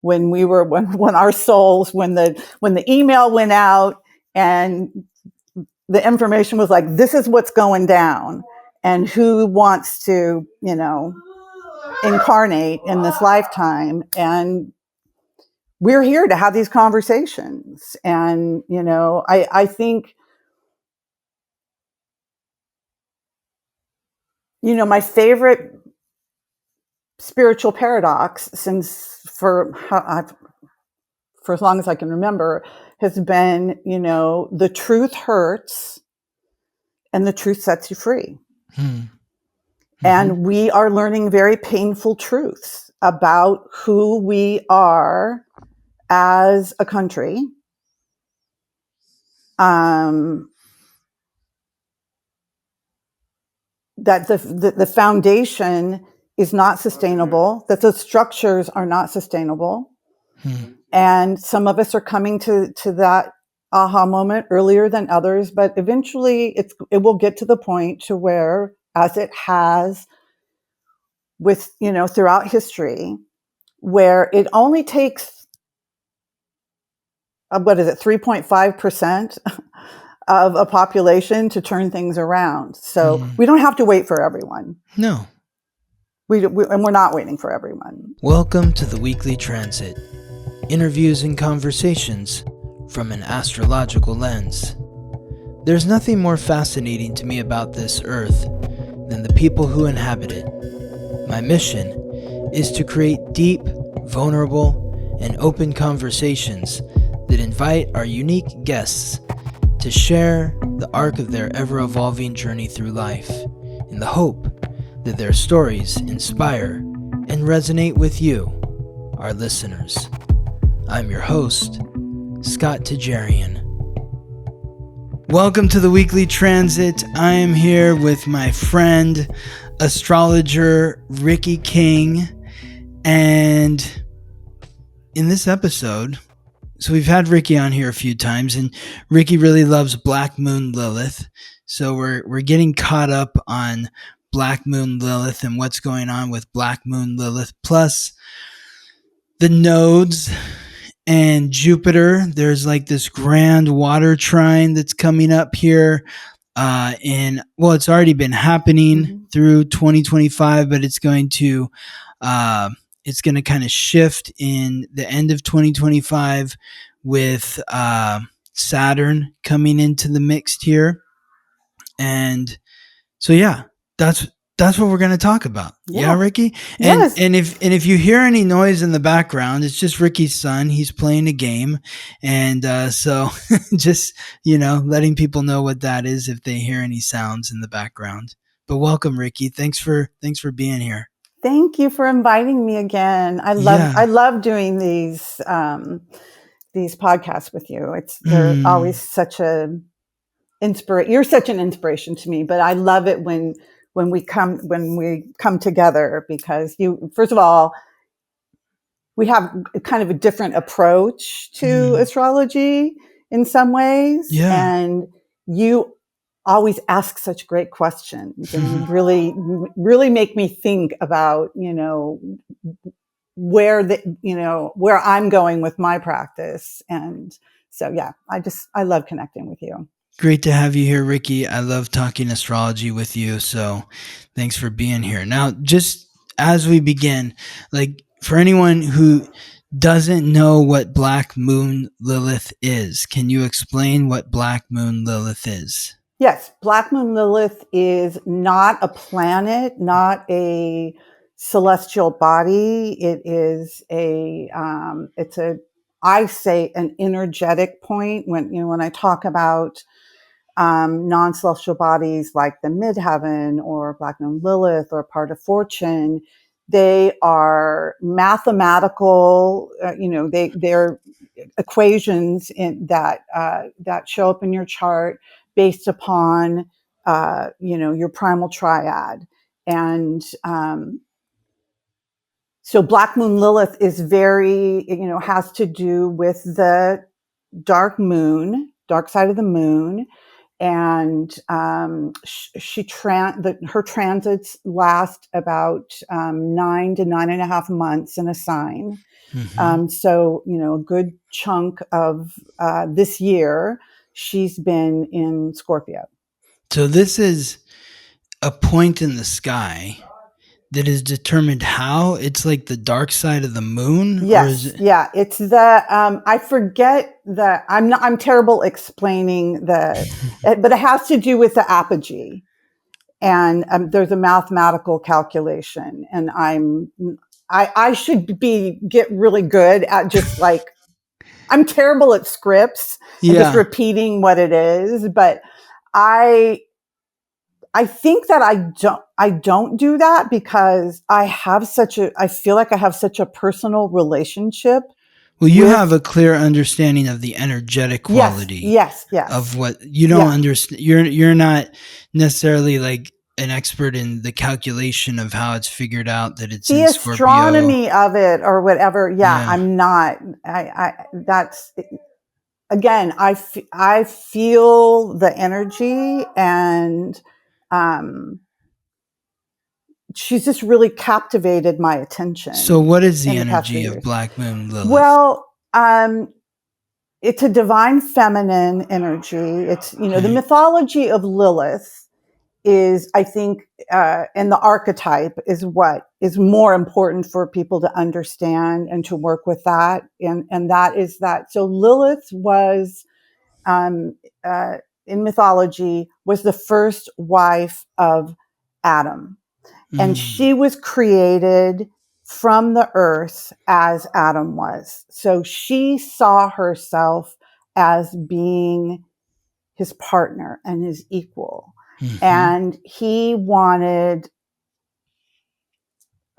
when our souls, when the email went out and the information was like, this is what's going down, and who wants to, incarnate in this lifetime. And we're here to have these conversations. And, I think, my favorite spiritual paradox for as long as I can remember has been, the truth hurts and the truth sets you free. Mm-hmm. And we are learning very painful truths about who we are as a country. That the foundation is not sustainable, that the structures are not sustainable. And some of us are coming to that aha moment earlier than others, but eventually it will get to the point to where, as it has with, throughout history, where it only takes, 3.5% of a population to turn things around. So we don't have to wait for everyone. No. And we're not waiting for everyone. Welcome to the Weekly Transit. Interviews and conversations from an astrological lens. There's nothing more fascinating to me about this earth than the people who inhabit it. My mission is to create deep, vulnerable, and open conversations that invite our unique guests to share the arc of their ever-evolving journey through life, in the hope that their stories inspire and resonate with you, our listeners. I'm your host, Scott Tajarian. Welcome to the Weekly Transit. I am here with my friend, Astrologer Ricci King, and in this episode, so we've had Ricci on here a few times, and Ricci really loves Black Moon Lilith, so we're getting caught up on Black Moon Lilith and what's going on with Black Moon Lilith, plus the nodes and Jupiter. There's like this grand water trine that's coming up here it's already been happening through 2025, but it's going to kind of shift in the end of 2025 with Saturn coming into the mix here. And so, yeah, that's what we're going to talk about. Yeah, Ricci? Yes. And if you hear any noise in the background, it's just Ricci's son. He's playing a game. And so just, letting people know what that is if they hear any sounds in the background. But welcome, Ricci. Thanks for being here. Thank you for inviting me again. I love doing these podcasts with you. They're always such you're such an inspiration to me, but I love it when we come together, because first of all, we have kind of a different approach to astrology in some ways. Yeah. And you always ask such great questions and really, really make me think about, where I'm going with my practice. And so, yeah, I love connecting with you. Great to have you here, Ricci. I love talking astrology with you. So thanks for being here. Now, just as we begin, for anyone who doesn't know what Black Moon Lilith is, can you explain what Black Moon Lilith is? Yes. Black Moon Lilith is not a planet, not a celestial body. It is I say an energetic point when I talk about non-celestial bodies like the midheaven or Black Moon Lilith or part of fortune. They are mathematical, they're equations that show up in your chart based upon, your primal triad. And so Black Moon Lilith is very, has to do with the dark side of the moon. And her transits last about 9 to 9.5 months in a sign. So, a good chunk of this year, she's been in Scorpio. So this is a point in the sky that is determined how? It's like the dark side of the moon? Yes, or is it? yeah, it's the I forget the I'm terrible explaining but it has to do with the apogee, and there's a mathematical calculation, and I should get really good at just like I'm terrible at scripts and just repeating what it is, but I think that I don't do that because I feel like I have such a personal relationship. Well, you have a clear understanding of the energetic quality. Yes. Of what you don't understand. You're not necessarily like an expert in the calculation of how it's figured out that it's the in Scorpio. Astronomy of it or whatever. Yeah. I'm not. That's again. I feel the energy, and she's just really captivated my attention. So what is the energy of Black Moon Lilith? Well, it's a divine feminine energy. It's, the mythology of Lilith is, I think, and the archetype is what is more important for people to understand and to work with that. And that is that. So Lilith was, in mythology, was the first wife of Adam. And she was created from the earth as Adam was. So she saw herself as being his partner and his equal. And he wanted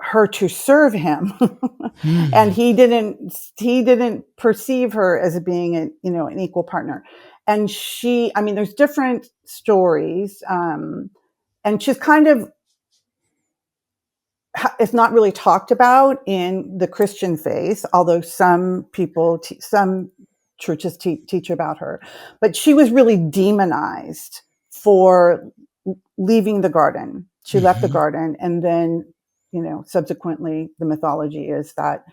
her to serve him. And he didn't perceive her as being an equal partner. And there's different stories. And she's kind of, it's not really talked about in the Christian faith, although some people, some churches teach about her. But she was really demonized for leaving the garden. She left the garden, and then, subsequently, the mythology is that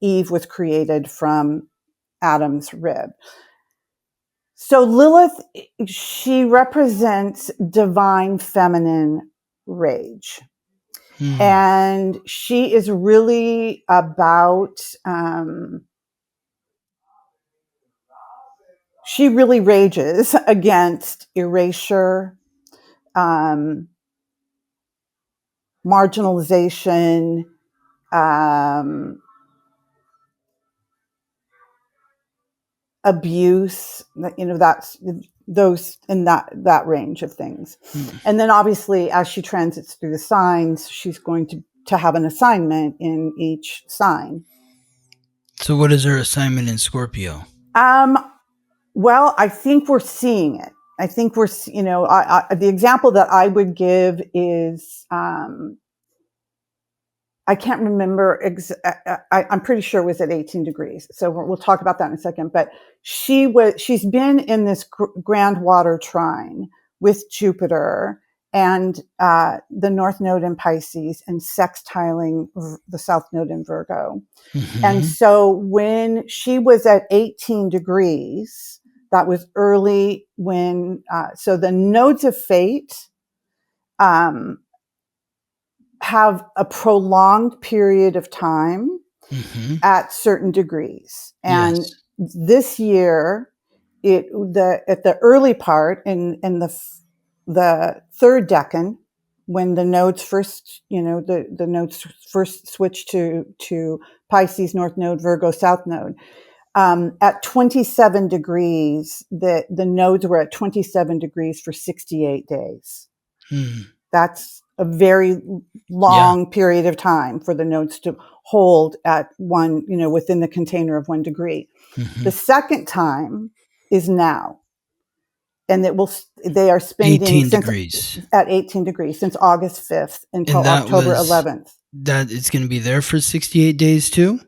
Eve was created from Adam's rib. So Lilith, she represents divine feminine rage. And she is really about, she really rages against erasure, marginalization, abuse, that's those in that range of things. And then obviously as she transits through the signs, she's going to have an assignment in each sign. So what is her assignment in Scorpio? Well, I think we're seeing it. I think we're, the example that I would give is, I can't remember. I'm pretty sure it was at 18 degrees. So we'll talk about that in a second. But she's been in this grand water trine with Jupiter and the North Node in Pisces and sextiling the South Node in Virgo. And so when she was at 18 degrees, that was early when, so the nodes of fate, have a prolonged period of time at certain degrees. And this year, at the early part in the third decan, when the nodes first, the nodes first switched to Pisces, North Node, Virgo, South Node, at 27 degrees, the nodes were at 27 degrees for 68 days. That's a very long period of time for the nodes to hold at one, within the container of 1 degree. The second time is now. And they are spending 18 degrees at 18 degrees since August 5th until October 11th. That it's going to be there for 68 days too?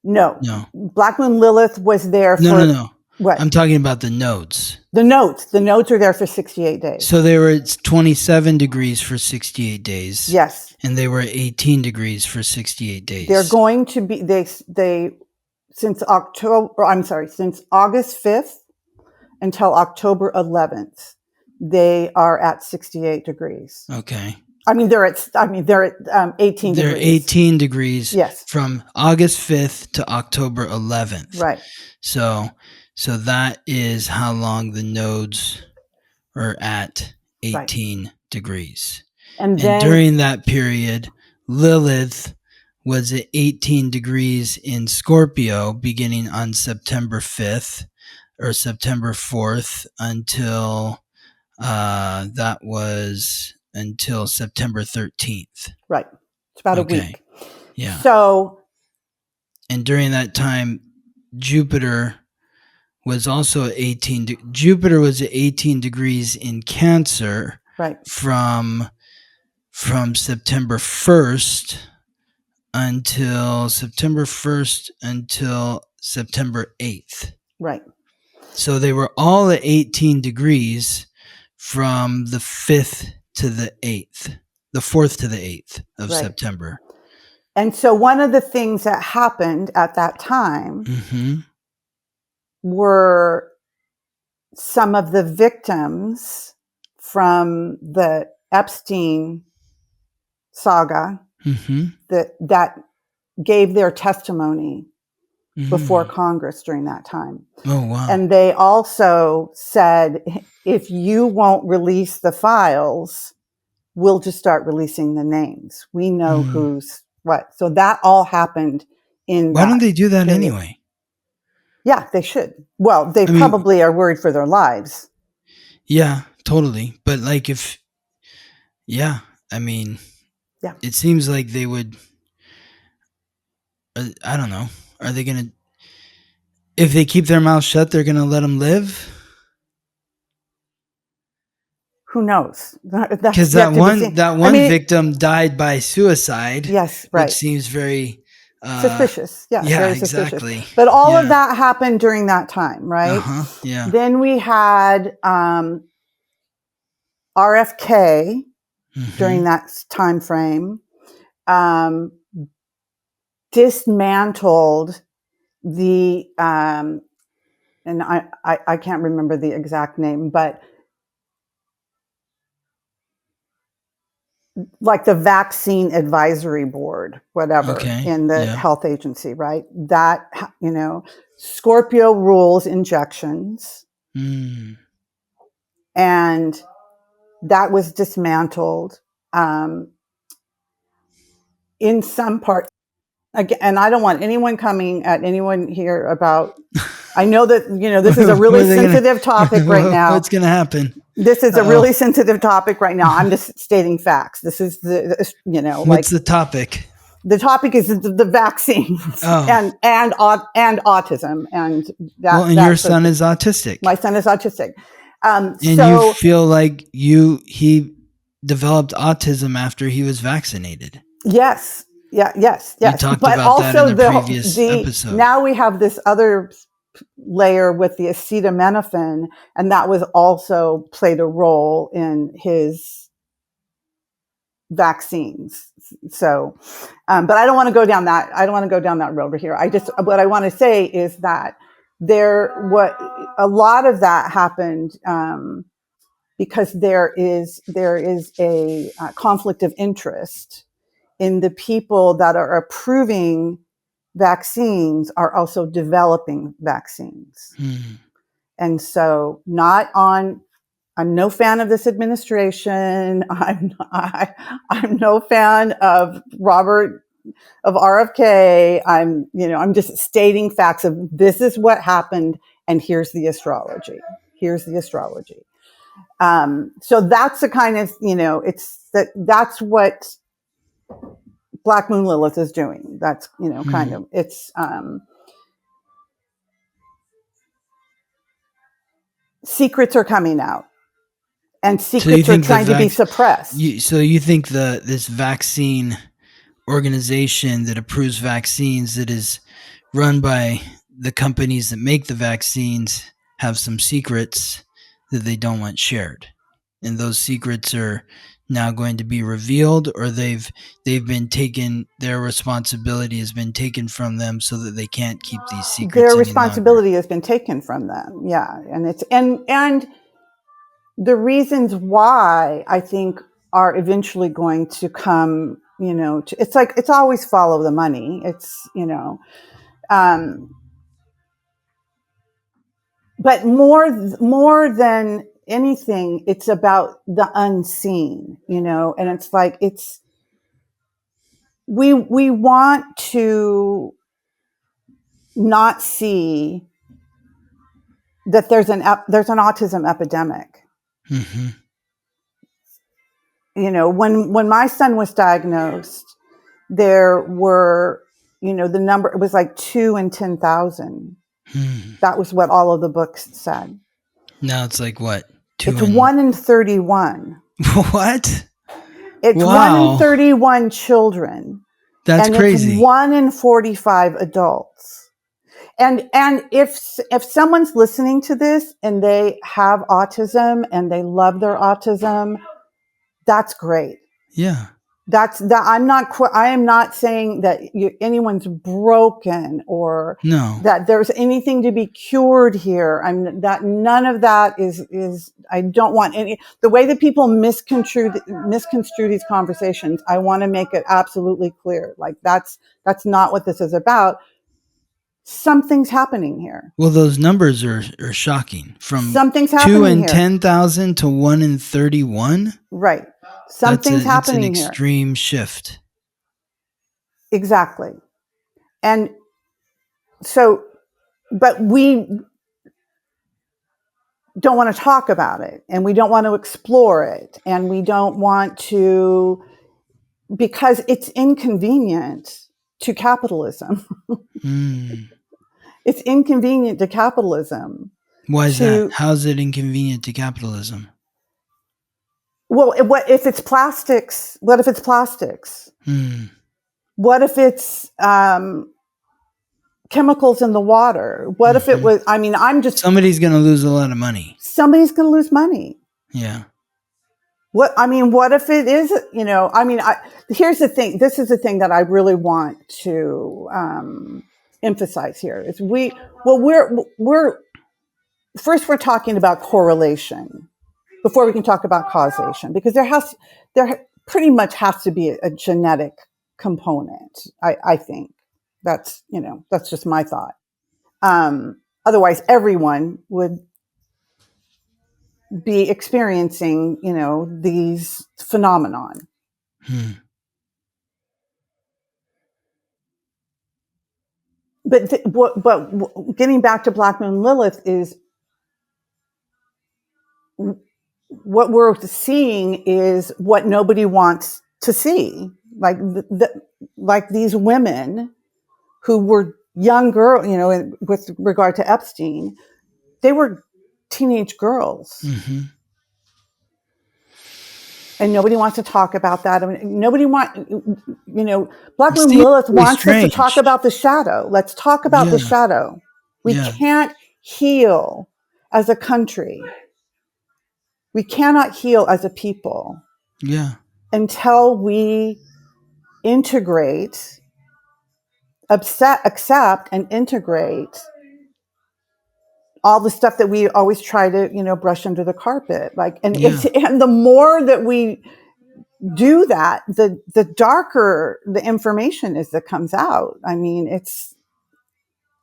No. Black Moon Lilith was there No. What? I'm talking about the nodes. The nodes are there for 68 days. So they were at 27 degrees for 68 days. Yes. And they were at 18 degrees for 68 days. They're going to be, since August 5th until October 11th, they are at 68 degrees. Okay. They're at 18 degrees. They're 18 degrees. Yes. From August 5th to October 11th. Right. So that is how long the nodes are at 18 degrees. And during that period, Lilith was at 18 degrees in Scorpio beginning on September 5th or September 4th until until September 13th. Right. It's about a week. Yeah. So, and during that time, Jupiter was also at 18. Jupiter was at 18 degrees in Cancer. Right. From September 1st until September 8th. Right. So they were all at 18 degrees from the 5th to the 8th, the 4th to the 8th of September. And so one of the things that happened at that time were some of the victims from the Epstein saga that gave their testimony before Congress during that time. Oh, wow. And they also said, if you won't release the files, we'll just start releasing the names. We know who's what. So that all happened in Why don't they do that anyway? Yeah, they should. Well, they probably are worried for their lives. Yeah, totally. But it seems like they would, I don't know. Are they going to, if they keep their mouth shut, they're going to let them live? Who knows? Because that one victim died by suicide. Yes, right. Which seems very suspicious. Yeah, very exactly. Suspicious. But all of that happened during that time, right? Yeah. Then we had RFK during that time frame, dismantled the and I can't remember the exact name, but like the vaccine advisory board, whatever, in the health agency, right? That, Scorpio rules injections. And that was dismantled in some part. Again, and I don't want anyone coming at anyone here about, I know that, this is a really sensitive topic right now. What's going to happen? This is a really sensitive topic right now. I'm just stating facts. This is what's the topic? The topic is the vaccines and autism. And your son is autistic. My son is autistic. And you feel like he developed autism after he was vaccinated. Yes. Yeah. Yes. You talked about that in the previous episode. Now we have this other layer with the acetaminophen, and that was also played a role in his vaccines. So, but I don't want to go down that. I don't want to go down that road over here. What I want to say is that a lot of that happened because there is a conflict of interest in the people that are approving vaccines are also developing vaccines. And so I'm no fan of this administration. I'm no fan of RFK. I'm just stating facts of this is what happened. And here's the astrology. So that's the kind of, that's what Black Moon Lilith is doing. That's, kind of, it's, secrets are coming out and secrets are trying to be suppressed. So you think this vaccine organization that approves vaccines that is run by the companies that make the vaccines have some secrets that they don't want shared, and those secrets are now going to be revealed, or they've been taken. Their responsibility has been taken from them, so that they can't keep these secrets Their any longer. responsibility has been taken from them. Yeah, and it's and the reasons why I think are eventually going to come. It's like it's always follow the money. It's but more than anything, it's about the unseen. And it's like we want to not see that there's an autism epidemic. Mm-hmm. When my son was diagnosed, there were, the number, it was like 2 in 10,000. That was what all of the books said. Now it's like what? It's 1 in 31. What? It's Wow. 1 in 31 children. That's and crazy. It's 1 in 45 adults. And if someone's listening to this and they have autism and they love their autism, that's great. Yeah. I am not saying that anyone's broken or no, that there's anything to be cured here. None of that is, I don't want any, the way that people misconstrue these conversations. I want to make it absolutely clear. Like that's not what this is about. Something's happening here. Well, those numbers are shocking. From something's happening 2 in here. 10,000 to 1 in 31. Right. Something's happening here. It's an extreme shift. Exactly. And so, but we don't want to talk about it, and we don't want to explore it, and we don't want to, because it's inconvenient to capitalism. It's inconvenient to capitalism. Why is that? How's it inconvenient to capitalism? Well, what if it's plastics? What if it's plastics? What if it's chemicals in the water? What if it was, somebody's going to lose a lot of money. Somebody's going to lose money. Yeah. What if it is, here's the thing. This is the thing that I really want to emphasize here is we're talking about correlation before we can talk about causation, because there pretty much has to be a genetic component. I think that's just my thought. Otherwise everyone would be experiencing, these phenomenon. But getting back to Black Moon Lilith is what we're seeing is what nobody wants to see. Like like these women who were young girls, with regard to Epstein, they were teenage girls. And nobody wants to talk about that. Black Moon Lilith wants us to talk about the shadow. Let's talk about the shadow. We can't heal as a country. We cannot heal as a people. Until we integrate, accept and integrate all the stuff that we always try to, brush under the carpet. And the more that we do that, the darker the information is that comes out.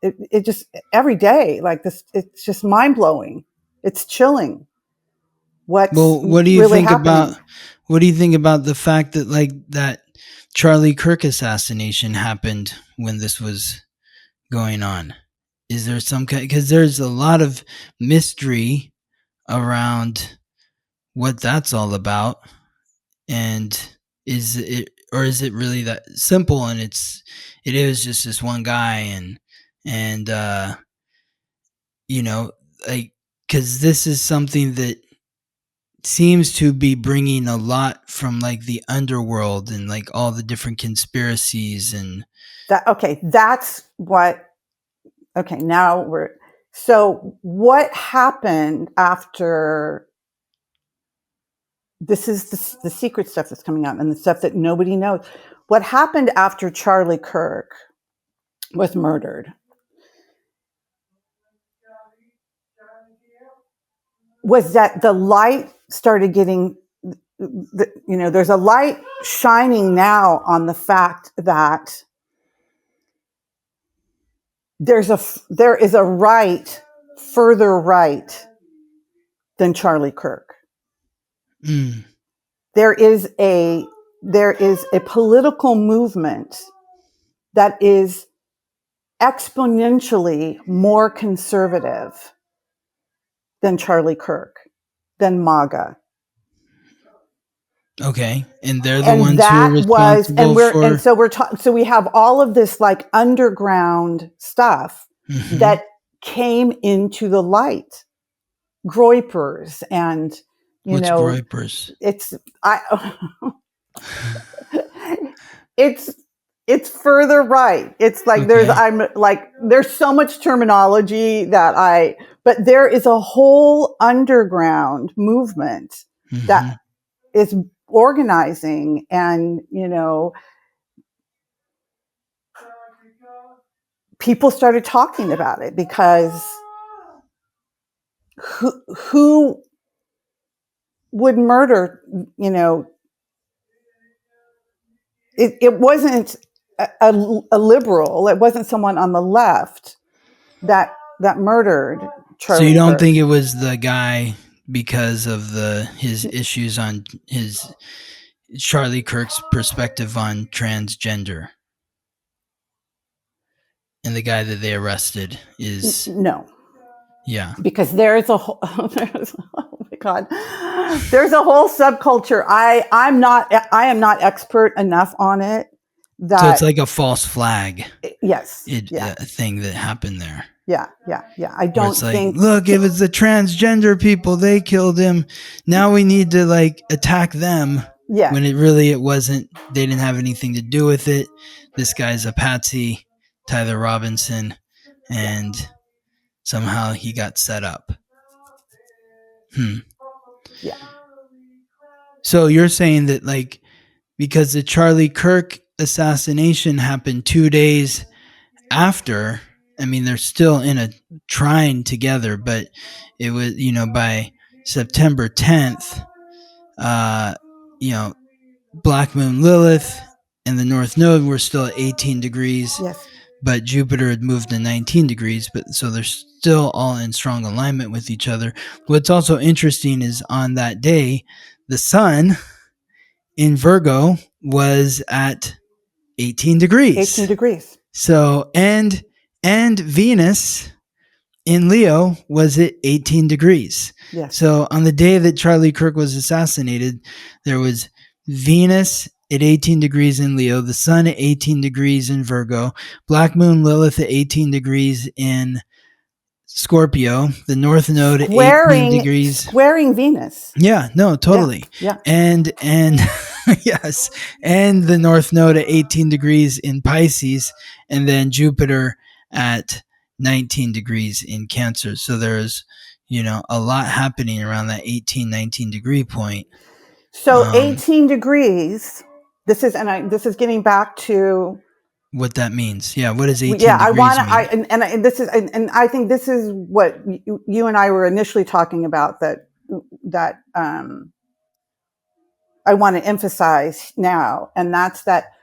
It just every day like this, it's just mind blowing. It's chilling. What do you really think happening? What do you think about the fact that that Charlie Kirk assassination happened when this was going on? Is there some kind, because there's a lot of mystery around what that's all about, and is it really that simple? And it is just this one guy, and because this is something that seems to be bringing a lot from the underworld and all the different conspiracies and that. Okay, that's what Okay, now so what happened after, this is the secret stuff that's coming out and the stuff that nobody knows. What happened after Charlie Kirk was murdered was that the light started getting, there's a light shining now on the fact that there is a right further right than Charlie Kirk. Mm. There is a political movement that is exponentially more conservative than Charlie Kirk, than MAGA. Okay, and they're the ones who are responsible so we have all of this like underground stuff that came into the light. Groypers and What's Groypers? It's further right. It's like there's so much terminology but there is a whole underground movement that is organizing, and people started talking about it because who would murder, it wasn't a liberal, it wasn't someone on the left that murdered Charlie So you don't Kirk. think it was the guy because of his issues on his Charlie Kirk's perspective on transgender? And the guy that they arrested is no. Yeah. Because there is a whole oh my God. There's a whole subculture. I am not expert enough on it. So it's like a false flag. Yes. A thing that happened there. Yeah. I don't think. Look, it was the transgender people. They killed him. Now we need to attack them. Yeah. When it wasn't. They didn't have anything to do with it. This guy's a patsy, Tyler Robinson, and somehow he got set up. Yeah. So you're saying that because the Charlie Kirk assassination happened 2 days after, I mean, they're still trying together, but it was, by September 10th, Black Moon Lilith and the North Node were still at 18 degrees. Yes. But Jupiter had moved to 19 degrees, so they're still all in strong alignment with each other. What's also interesting is on that day, the sun in Virgo was at 18 degrees. 18 degrees. So, and Venus in Leo was at 18 degrees. Yes. So on the day that Charlie Kirk was assassinated, there was Venus at 18 degrees in Leo, the sun at 18 degrees in Virgo, Black Moon Lilith at 18 degrees in Scorpio, the North Node at 18 degrees. Squaring Venus. Yeah, no, totally. Yeah. And yes, and the North Node at 18 degrees in Pisces, and then Jupiter at 19 degrees in Cancer. So there's, a lot happening around that 18, 19 degree point. So 18 degrees, this is getting back to what that means. Yeah, what does 18 degrees mean? I think this is what you and I were initially talking about that I want to emphasize now, and that's that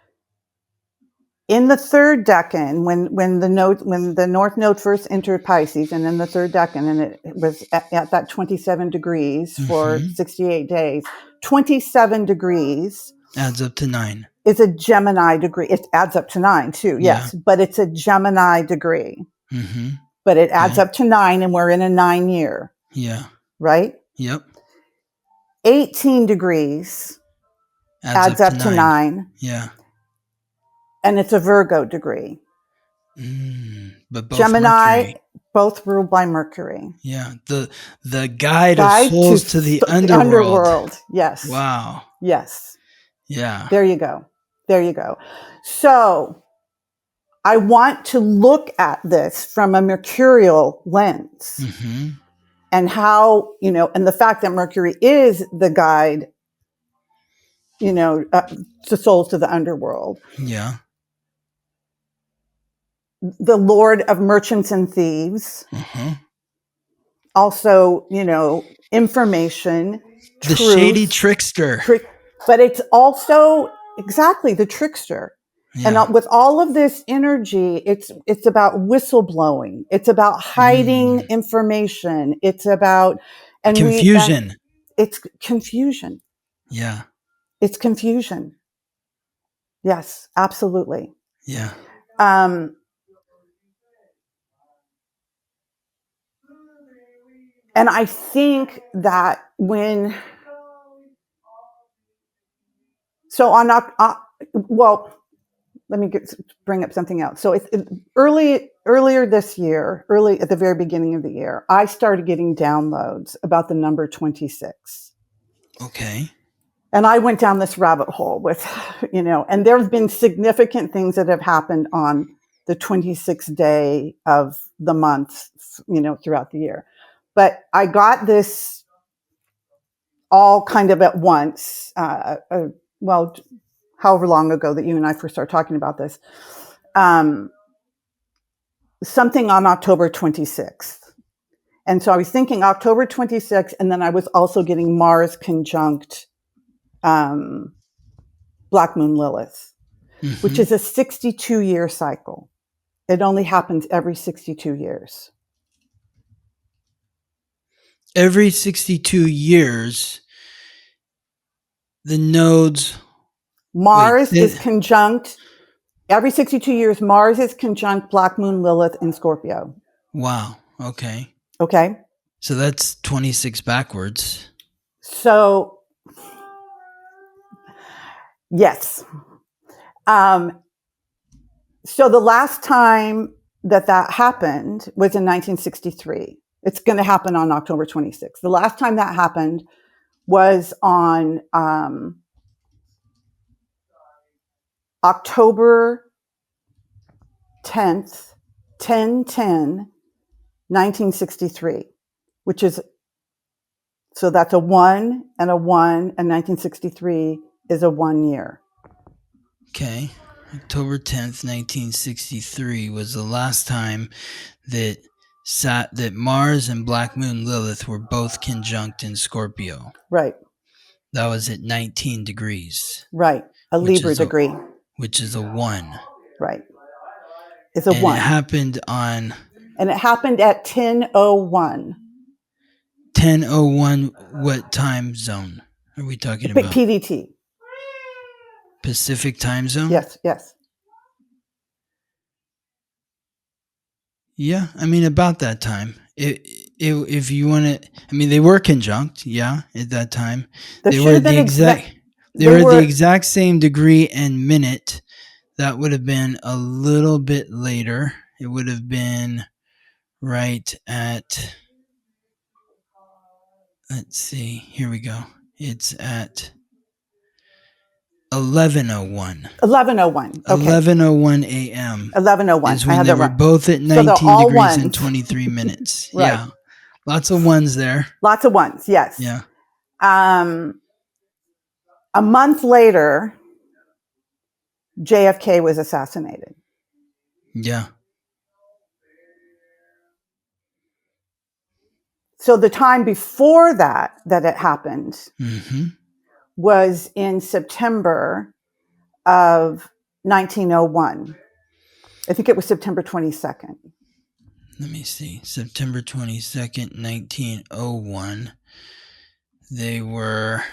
in the third decan, when the North Node first entered Pisces, and in the third decan, and it was at that 27 degrees for 68 days. 27 degrees adds up to 9. Is a Gemini degree. It adds up to 9 too, yes, but it's a Gemini degree. Mm-hmm. But it adds up to 9, and we're in a 9 year. Yeah. Right? Yep. 18 degrees adds up to 9. Yeah. And it's a Virgo degree. But both Gemini, Mercury. Both ruled by Mercury. Yeah. The guide of souls to the underworld. Yes. Wow. Yes. Yeah. There you go. So I want to look at this from a mercurial lens. Mm-hmm. And how, and the fact that Mercury is the guide, to souls to the underworld. Yeah. The Lord of merchants and thieves. Uh-huh. Also, information, the truth, shady trickster. But it's also exactly the trickster. Yeah. And with all of this energy, it's about whistleblowing. It's about hiding information. It's about confusion. It's confusion. Yeah. It's confusion. Yes, absolutely. Yeah. And I think that let me bring up something else. So earlier this year, early at the very beginning of the year, I started getting downloads about the number 26. Okay. And I went down this rabbit hole with, and there have been significant things that have happened on the 26th day of the month, throughout the year. But I got this all kind of at once, however long ago that you and I first started talking about this, something on October 26th. And so I was thinking October 26th, and then I was also getting Mars conjunct Black Moon Lilith, which is a 62-year cycle. It only happens every 62 years. Every 62 years, the nodes... Mars is conjunct... Every 62 years, Mars is conjunct Black Moon Lilith in Scorpio. Wow. Okay. Okay. So that's 26 backwards. So, yes. So the last time that happened was in 1963. It's going to happen on October 26th. The last time that happened was on October 10th, 1963, which is, so that's a 1 and a 1, and 1963 is a 1 year. Okay. October 10th, 1963 was the last time that Mars and Black Moon Lilith were both conjunct in Scorpio. Right. That was at 19 degrees. Right. A Libra degree. Which is a 1. Right. It's a 1. And it happened on... And it happened at 10:01. 10:01, what time zone are we talking about? PDT. Pacific time zone? Yes, yes. Yeah, I mean, about that time. If you want to, I mean, they were conjunct, yeah, at that time. They were the exact same degree and minute. That would have been a little bit later. It would have been right at, let's see, here we go. It's at 11:01. 11:01. Okay. 11:01 a.m. 11:01. is when they were both at 19 degrees and 23 minutes. Right. Yeah. Lots of ones there. Lots of ones, yes. Yeah. A month later, JFK was assassinated. Yeah. So the time before that it happened was in September of 1901. I think it was September 22nd. Let me see. September 22nd, 1901. They were,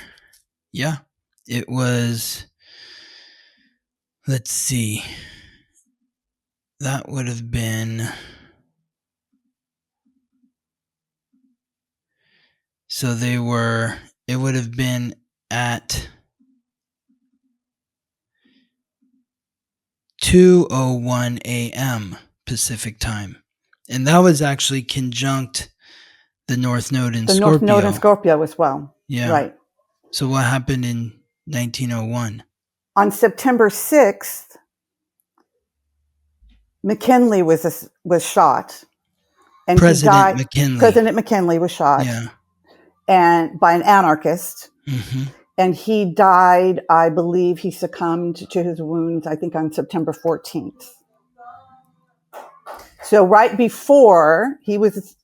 yeah, it was, let's see. That would have been, so they were, it would have been at 2:01 a.m. Pacific time. And that was actually conjunct the North Node in Scorpio. The North Node in Scorpio as well. Yeah. Right. So what happened in 1901? On September 6th, McKinley was shot, and President he died. McKinley. President McKinley was shot, Yeah. and by an anarchist, Mm-hmm. and he died. I believe he succumbed to his wounds, I think, on September 14th. So right before he was,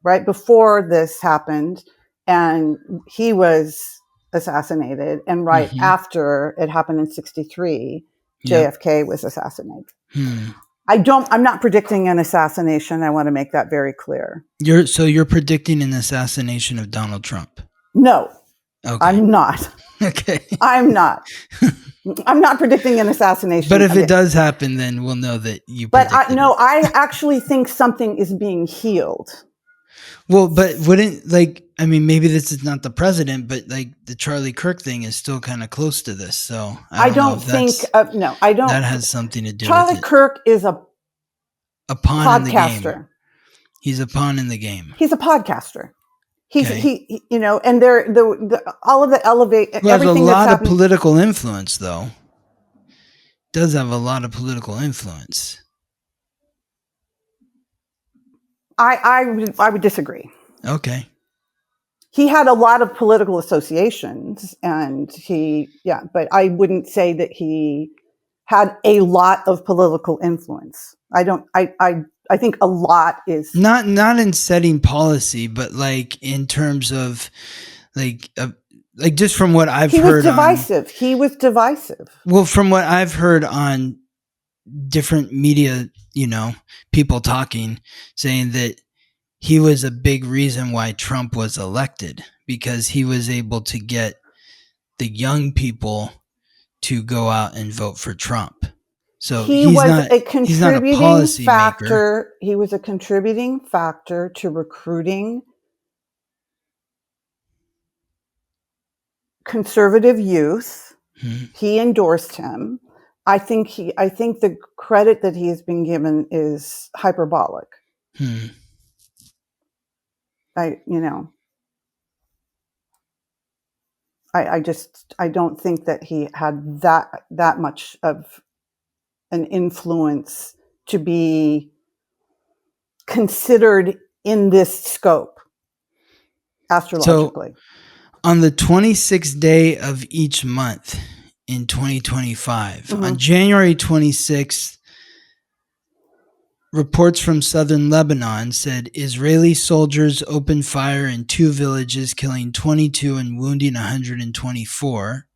right before this happened, and he was assassinated, and right Mm-hmm. after it happened in 1963, JFK was assassinated. Hmm. I'm not predicting an assassination. I want to make that very clear. You're predicting an assassination of Donald Trump? No, okay. I'm not. Okay. I'm not. I'm not predicting an assassination. But if it does happen, then we'll know that you But predicted it. I actually think something is being healed. Well, but maybe this is not the president, but like the Charlie Kirk thing is still kind of close to this. So I don't think that has something to do with it. Charlie Kirk is a pawn in the game. podcaster. He's a pawn in the game. He's a podcaster. And all of the elevate. He has a lot of political influence, though. Does have a lot of political influence. I would disagree. Okay. He had a lot of political associations, and but I wouldn't say that he had a lot of political influence. I think a lot is not in setting policy, but like in terms of like just from what I've heard. He was divisive. Well, from what I've heard on different media, people talking, saying that he was a big reason why Trump was elected, because he was able to get the young people to go out and vote for Trump. So he's not a policy factor. He was a contributing factor to recruiting conservative youth. He endorsed him. I think the credit that he has been given is hyperbolic. I don't think that he had that much of an influence to be considered in this scope astrologically. So, on the 26th day of each month in 2025, on January 26th, reports from southern Lebanon said Israeli soldiers opened fire in 2 villages, killing 22 and wounding 124.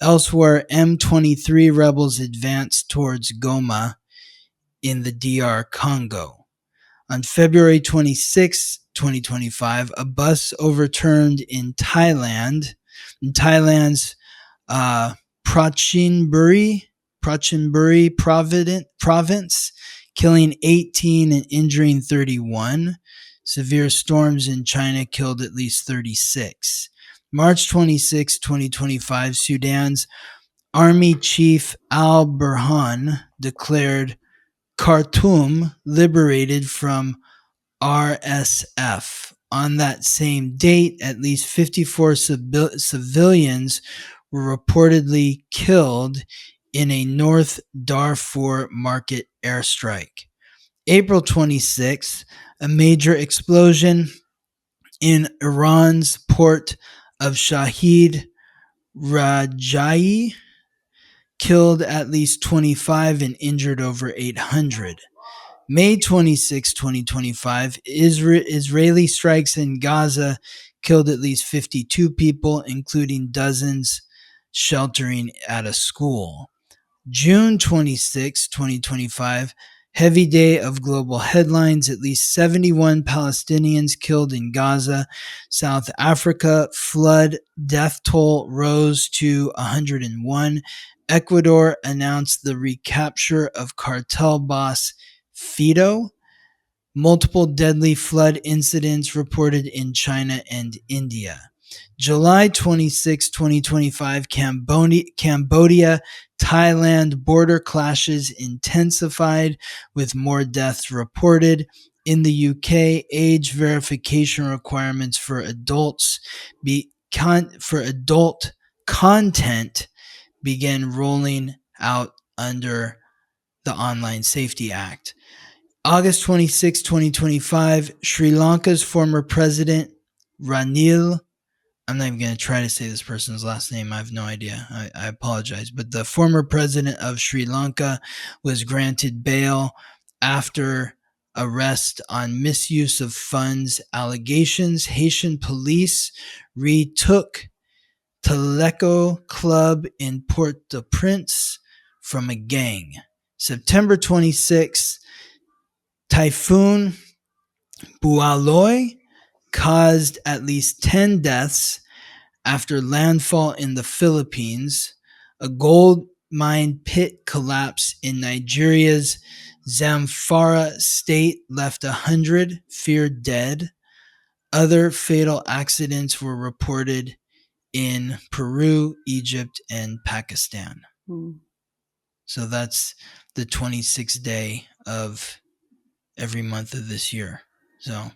Elsewhere, M23 rebels advanced towards Goma in the DR Congo. On February 26, 2025, a bus overturned in Thailand's Prachinburi province, killing 18 and injuring 31. Severe storms in China killed at least 36. March 26, 2025, Sudan's Army Chief al-Burhan declared Khartoum liberated from RSF. On that same date, at least 54 civilians were reportedly killed in a North Darfur market airstrike. April 26th, a major explosion in Iran's port of Shahid Raja'i killed at least 25 and injured over 800. May 26, 2025, Israeli strikes in Gaza killed at least 52 people, including dozens sheltering at a school. June 26, 2025, heavy day of global headlines. At least 71 Palestinians killed in Gaza. South Africa flood death toll rose to 101. Ecuador announced the recapture of cartel boss Fido. Multiple deadly flood incidents reported in China and India. July 26, 2025, Cambodia, Thailand border clashes intensified with more deaths reported. In the UK, age verification requirements for adult content began rolling out under the Online Safety Act. August 26, 2025, Sri Lanka's former president, Ranil, I'm not even going to try to say this person's last name. I have no idea. I apologize. But the former president of Sri Lanka was granted bail after arrest on misuse of funds allegations. Haitian police retook Teleco Club in Port-au-Prince from a gang. September 26th, Typhoon Bualoy caused at least 10 deaths after landfall in the Philippines. A gold mine pit collapse in Nigeria's Zamfara state left 100 feared dead. Other fatal accidents were reported in Peru, Egypt, and Pakistan. So that's the 26th day of every month of this year. So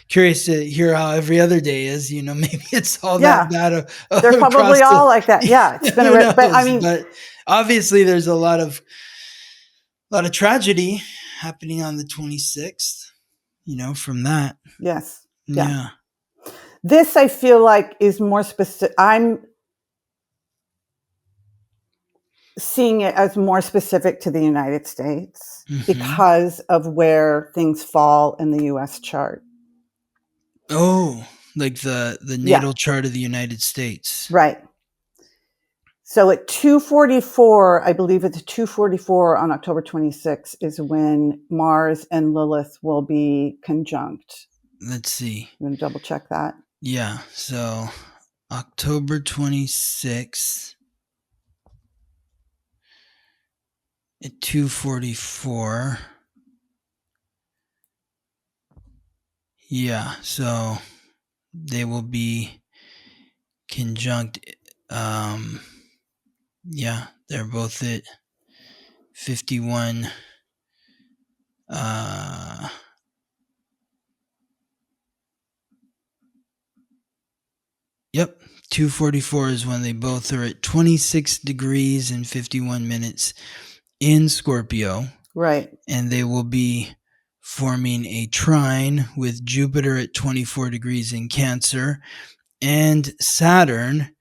curious to hear how every other day is. Maybe it's all that bad. They're probably all like that. Yeah, it's been but obviously there's a lot of tragedy happening on the 26th. From that. Yes. Yeah. This I feel like is more specific. I'm seeing it as more specific to the United States because of where things fall in the U.S. chart. Oh, like the natal chart of the United States. Right. So at 2:44, I believe it's 2:44 on October 26th is when Mars and Lilith will be conjunct. Let's see. You want to double check that? Yeah. So October 26th at 2:44. Yeah. So they will be conjunct. Yeah, they're both at 51. Yep, 2:44 is when they both are at 26 degrees and 51 minutes in Scorpio. Right. And they will be forming a trine with Jupiter at 24 degrees in Cancer and Saturn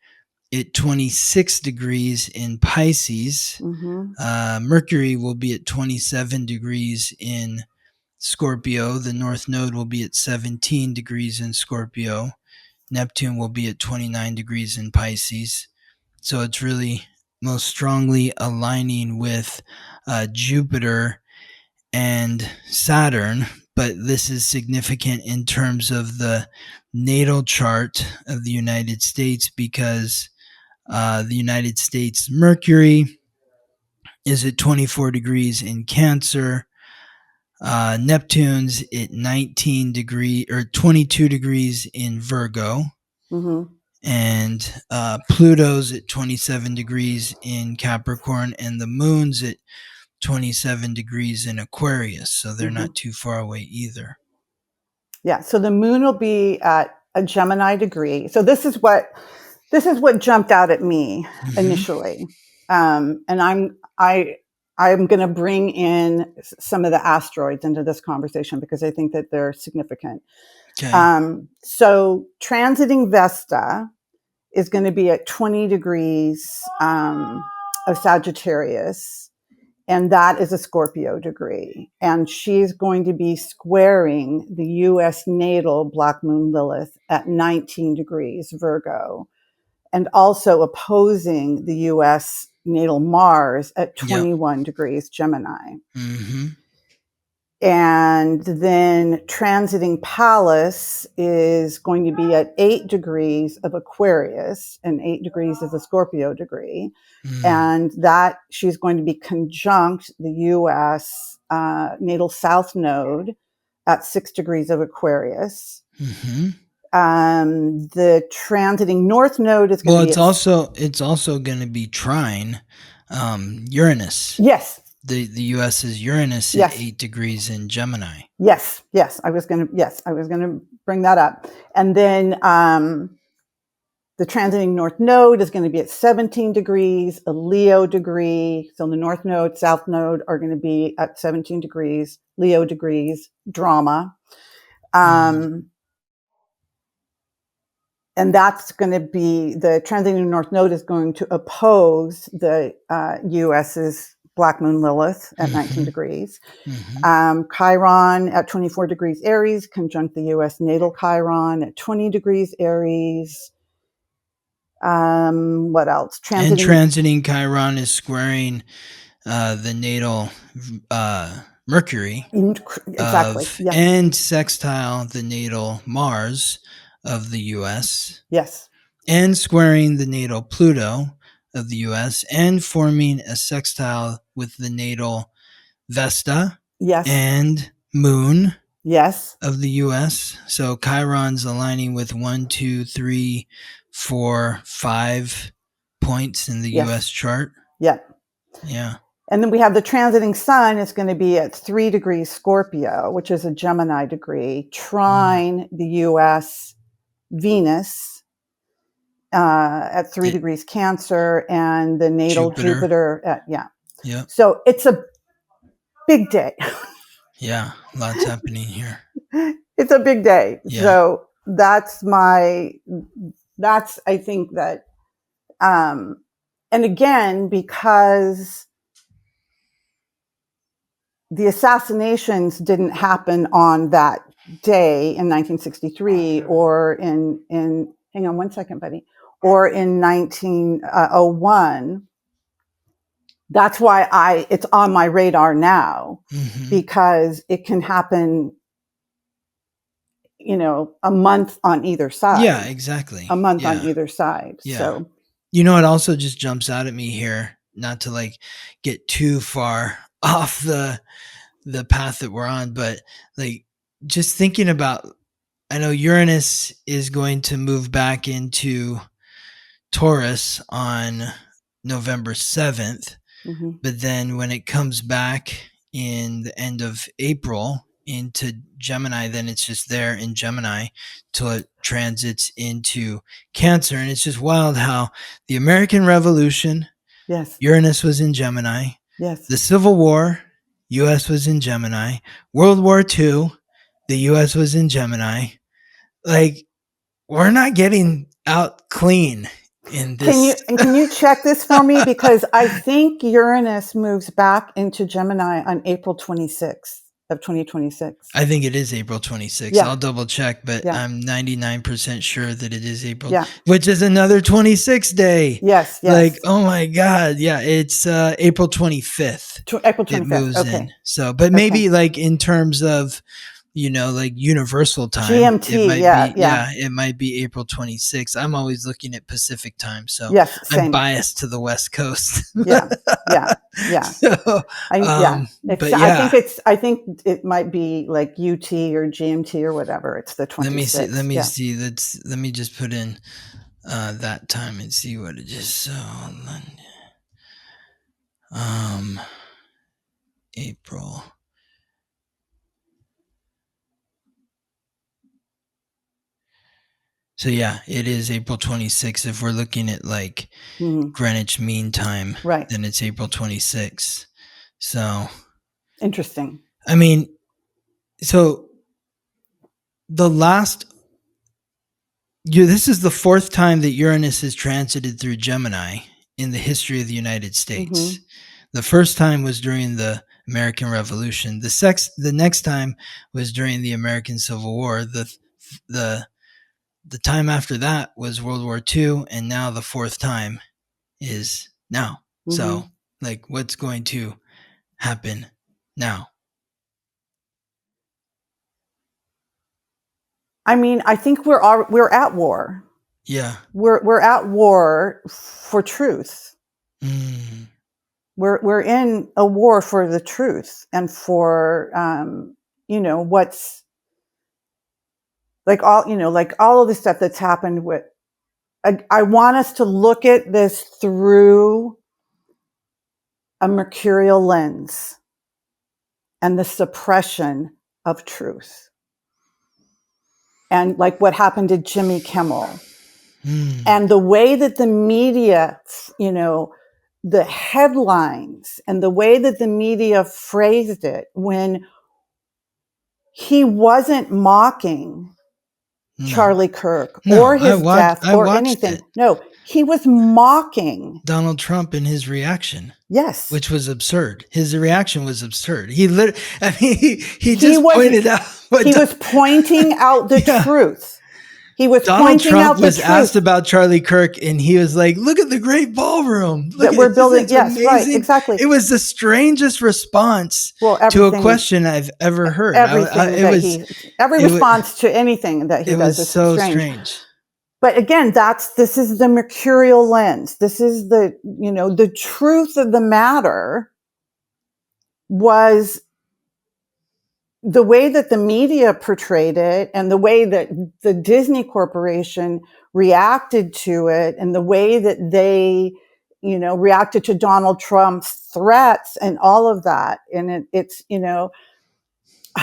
at 26 degrees in Pisces. Mercury will be at 27 degrees in Scorpio. The North Node will be at 17 degrees in Scorpio. Neptune will be at 29 degrees in Pisces. So it's really most strongly aligning with Jupiter and Saturn. But this is significant in terms of the natal chart of the United States because the United States Mercury is at 24 degrees in Cancer. Neptune's at 19 degree or 22 degrees in Virgo. And Pluto's at 27 degrees in Capricorn, and the moon's at 27 degrees in Aquarius. So they're not too far away either. Yeah. So the moon will be at a Gemini degree. So this is what jumped out at me initially. And I'm going to bring in some of the asteroids into this conversation because I think that they're significant. Okay. So transiting Vesta is going to be at 20 degrees of Sagittarius, and that is a Scorpio degree. And she's going to be squaring the U.S. natal Black Moon Lilith at 19 degrees Virgo, and also opposing the U.S. natal Mars at 21 degrees Gemini. And then transiting Pallas is going to be at 8 degrees of Aquarius, and 8 degrees is a Scorpio degree. And that she's going to be conjunct the U.S. Natal South Node at 6 degrees of Aquarius. The transiting North Node is going to be... it's also going to be trine Uranus. Yes. The U.S. is Uranus at 8 degrees in Gemini. Yes. I was going to bring that up. And then The transiting north node is going to be at 17 degrees, a Leo degree. So the north node, south node are going to be at 17 degrees, Leo degrees, drama. And that's going to be, the transiting north node is going to oppose the US's Black Moon Lilith at 19 degrees. Chiron at 24 degrees Aries, conjunct the US natal Chiron at 20 degrees Aries. What else? Transiting Chiron is squaring the natal Mercury. Exactly. Yes. And sextile the natal Mars of the US. Yes. And squaring the natal Pluto of the US, and forming a sextile with the natal Vesta. Yes. And Moon. Yes. Of the US. So Chiron's aligning with 1, 2, 3, 4, 5 points in the US chart. Yep. Yeah. And then we have the transiting sun is going to be at 3 degrees Scorpio, which is a Gemini degree, trine the US Venus at 3 degrees Cancer, and the natal Jupiter at, Yeah. So it's a big day. Yeah, lots happening here. It's a big day. Yeah. So that's I think that, and again, because the assassinations didn't happen on that day in 1963 or in hang on one second, buddy, or in 1901. That's why it's on my radar now, because it can happen, a month on either side. Yeah, exactly. A month on either side. Yeah. So, it also just jumps out at me here, not to get too far off the path that we're on, but just thinking about, I know Uranus is going to move back into Taurus on November 7th. But then when it comes back in the end of April into Gemini, then it's just there in Gemini till it transits into Cancer. And it's just wild how the American Revolution, Uranus was in Gemini. The Civil War, US was in Gemini. World War II, the US was in Gemini. We're not getting out clean in this. Can you check this for me? Because I think Uranus moves back into Gemini on April 26th of 2026. I think it is April 26th. Yeah. I'll double check, but I'm 99% sure that it is April, which is another 26th day. Yes. Oh my God. Yeah. It's April 25th. April 25th. It moves in. So, but maybe in terms of, universal time. GMT, it might be April 26th. I'm always looking at Pacific time, so same. I'm biased to the West Coast. Yeah. So, I think it might be UT or GMT or whatever. It's the 26th. Let me see. Let me just put in that time and see what it is. So, April. So yeah, it is April 26th. If we're looking at Greenwich Mean Time, then it's April 26th. So interesting. I mean, so the last, this is the fourth time that Uranus has transited through Gemini in the history of the United States. The first time was during the American Revolution. The next time was during the American Civil War. The time after that was World War II, and now the fourth time is now. So, what's going to happen now? I mean, I think we're at war. Yeah, we're at war for truth. We're in a war for the truth and for what's. All of the stuff that's happened with, I want us to look at this through a mercurial lens and the suppression of truth. And what happened to Jimmy Kimmel And the way that the media, the headlines and the way that the media phrased it, when he wasn't mocking Charlie Kirk or his death or anything. It. No, he was mocking Donald Trump in his reaction. Yes. Which was absurd. His reaction was absurd. He just pointed out. He was pointing out the truth. He was Donald pointing Trump out the was truth. asked about Charlie Kirk, and he was like, "Look at the great ballroom that we're building." Yes, amazing. Right, exactly. It was the strangest response to a question I've ever heard. Every response to anything that he does is so strange. But again, this is the mercurial lens. This is the truth of the matter was the way that the media portrayed it and the way that the Disney Corporation reacted to it and the way that they, reacted to Donald Trump's threats and all of that. And it's, I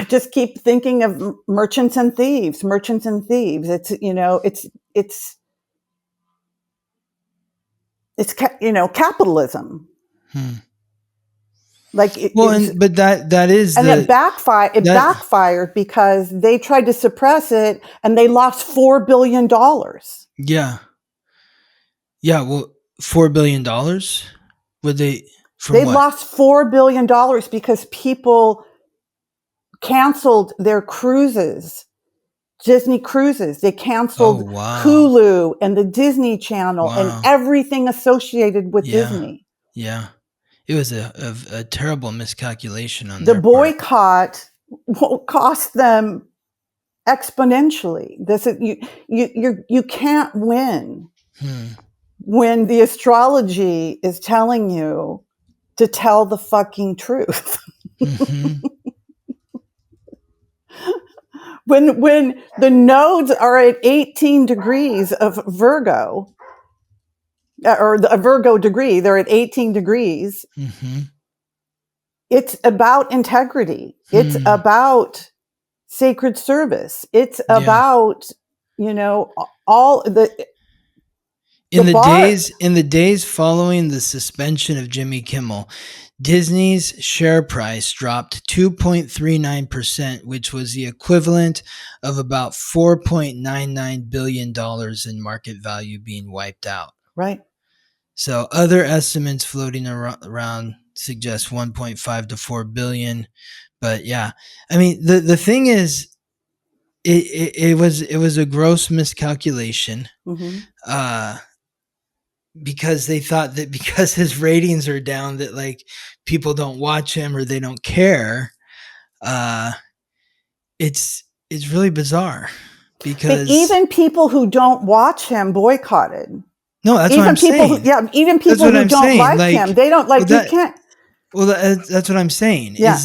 just keep thinking of merchants and thieves. It's capitalism. But that is, and it backfired. It backfired because they tried to suppress it, and they lost $4 billion. Yeah. Well, $4 billion. Would they? They lost $4 billion because people canceled their cruises, Disney cruises. They canceled Hulu and the Disney Channel and everything associated with Disney. Yeah. It was a terrible miscalculation on the boycott will cost them exponentially. This is you can't win when the astrology is telling you to tell the fucking truth. When the nodes are at 18 degrees of Virgo, or a Virgo degree, they're at 18 degrees. It's about integrity. It's about sacred service. It's about, all in the days following the suspension of Jimmy Kimmel, Disney's share price dropped 2.39%, which was the equivalent of about $4.99 billion in market value being wiped out. Right. So other estimates floating around suggest 1.5 to 4 billion. But yeah, I mean, the thing is, it was a gross miscalculation. Because they thought that because his ratings are down, that like people don't watch him or they don't care. It's really bizarre because even people who don't watch him boycotted. No, that's what I'm saying. Even people who don't like him, they don't like. You can't. Well, that's what I'm saying. Yeah.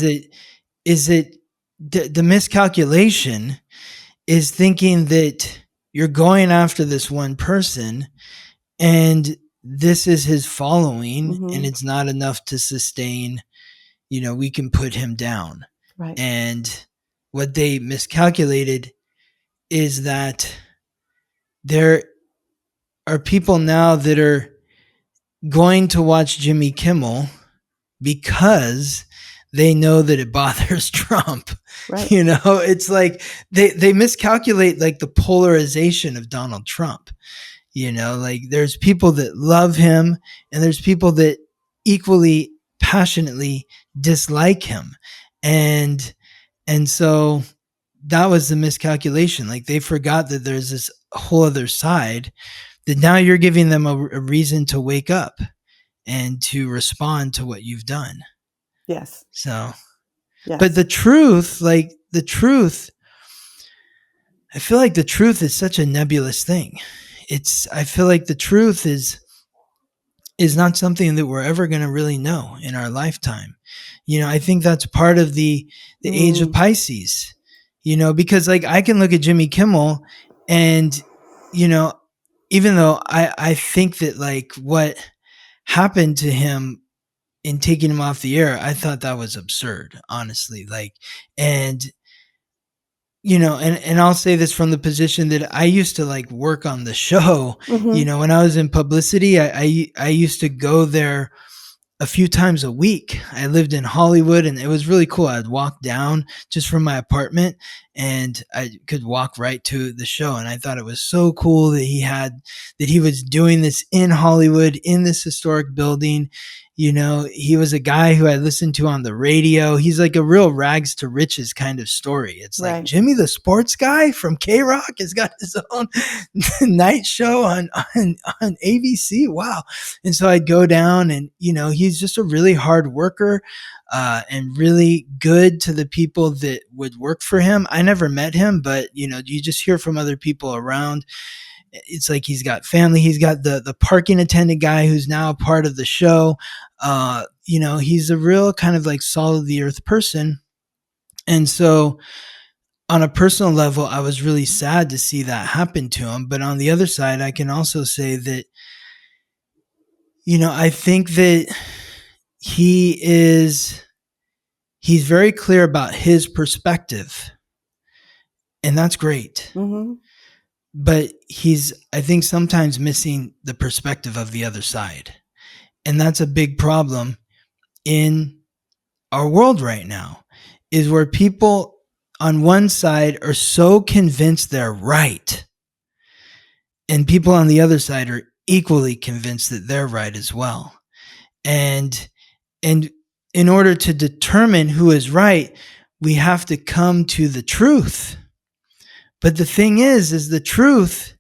Is that the miscalculation is thinking that you're going after this one person, and this is his following, and it's not enough to sustain. We can put him down. Right. And what they miscalculated is that there are people now that are going to watch Jimmy Kimmel because they know that it bothers Trump. Right. It's like they miscalculate like the polarization of Donald Trump. Like there's people that love him and there's people that equally passionately dislike him. And so that was the miscalculation. Like they forgot that there's this whole other side that now you're giving them a reason to wake up and to respond to what you've done. Yes. So, yes. But the truth, I feel like the truth is such a nebulous thing. I feel like the truth is not something that we're ever going to really know in our lifetime. I think that's part of the age of Pisces, because like I can look at Jimmy Kimmel and, even though I think that like what happened to him in taking him off the air, I thought that was absurd, honestly. Like, and and I'll say this from the position that I used to like work on the show. Mm-hmm. When I was in publicity, I used to go there a few times a week. I lived in Hollywood, and it was really cool. I'd walk down just from my apartment and I could walk right to the show. And I thought it was so cool that he was doing this in Hollywood, in this historic building. He was a guy who I listened to on the radio. He's like a real rags to riches kind of story. It's like Right. Jimmy, the sports guy from K-Rock, has got his own night show on ABC. Wow. And so I'd go down, and, he's just a really hard worker, and really good to the people that would work for him. I never met him, but, you just hear from other people around. It's like he's got family. He's got the parking attendant guy who's now a part of the show. He's a real kind of like solid the earth person. And so on a personal level, I was really sad to see that happen to him. But on the other side, I can also say that, I think that he's very clear about his perspective, and that's great. Mm-hmm. But he's, I think, sometimes missing the perspective of the other side. And that's a big problem in our world right now, is where people on one side are so convinced they're right, and people on the other side are equally convinced that they're right as well. And in order to determine who is right, we have to come to the truth. But the thing is the truth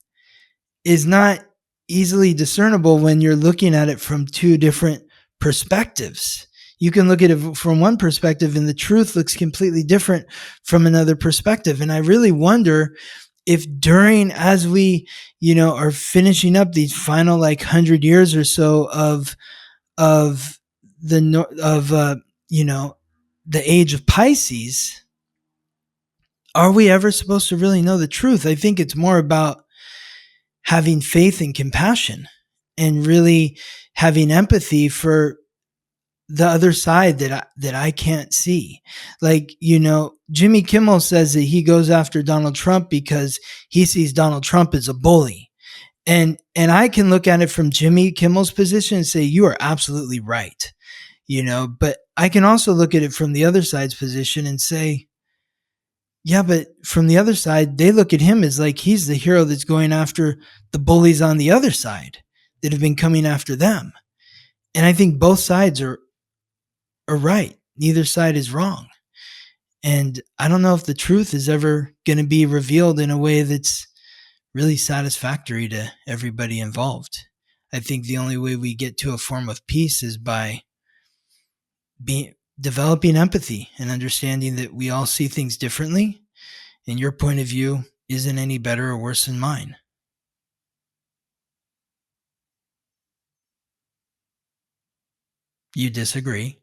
is not easily discernible when you're looking at it from two different perspectives. You can look at it from one perspective, and the truth looks completely different from another perspective. And I really wonder if as we, are finishing up these final like 100 years or so of the age of Pisces, are we ever supposed to really know the truth? I think it's more about having faith and compassion, and really having empathy for the other side that I can't see. Like, Jimmy Kimmel says that he goes after Donald Trump because he sees Donald Trump as a bully. And I can look at it from Jimmy Kimmel's position and say, you are absolutely right. But I can also look at it from the other side's position and say, yeah, but from the other side, they look at him as like he's the hero that's going after the bullies on the other side that have been coming after them. And I think both sides are right. Neither side is wrong. And I don't know if the truth is ever going to be revealed in a way that's really satisfactory to everybody involved. I think the only way we get to a form of peace is by developing empathy and understanding that we all see things differently, and your point of view isn't any better or worse than mine. You disagree?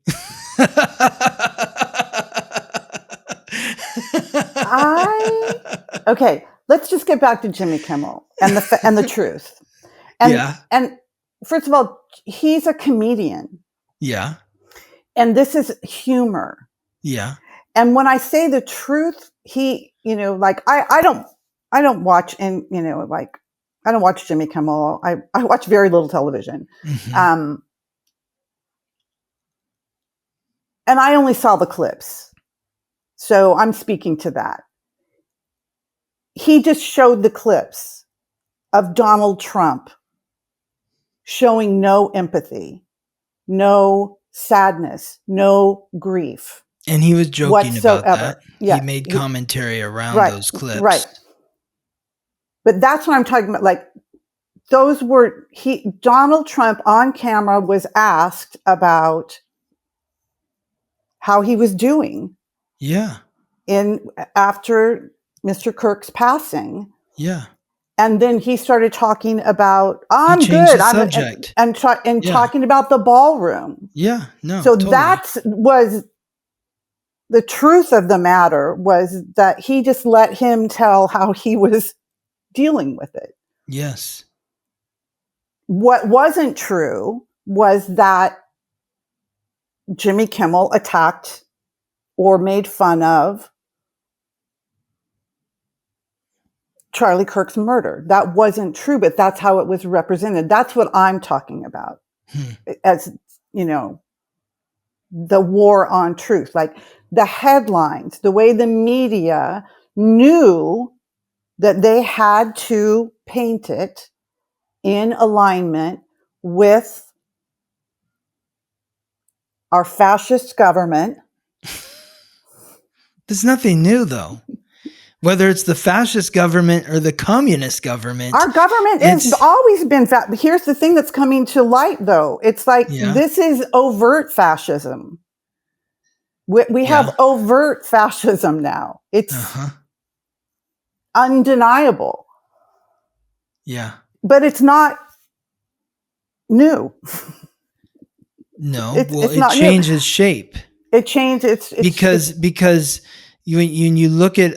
Okay, let's just get back to Jimmy Kimmel and the truth. And first of all, he's a comedian. Yeah. And this is humor. Yeah. And when I say the truth, he, like I don't watch, and like I don't watch Jimmy Kimmel. I watch very little television. Mm-hmm. And I only saw the clips. So I'm speaking to that. He just showed the clips of Donald Trump showing no empathy, no sadness, no grief. And he was joking whatsoever. About that. Yeah. He made commentary around those clips. Right. But that's what I'm talking about. Like, those were, Donald Trump on camera was asked about how he was doing. Yeah. After Mr. Kirk's passing. Yeah. And then he started talking about, I'm good. The subject. And talking about the ballroom. Yeah. No. So that was the truth of the matter, was that he just let him tell how he was dealing with it. Yes. What wasn't true was that Jimmy Kimmel attacked or made fun of Charlie Kirk's murder. That wasn't true, but that's how it was represented. That's what I'm talking about as, the war on truth. Like the headlines, the way the media knew that they had to paint it in alignment with our fascist government. There's nothing new, though. Whether it's the fascist government or the communist government. Our government has always been here's the thing that's coming to light, though. It's like, this is overt fascism. We have overt fascism now. It's undeniable. Yeah. But it's not new. No, it changes shape. It changes. Because you look at,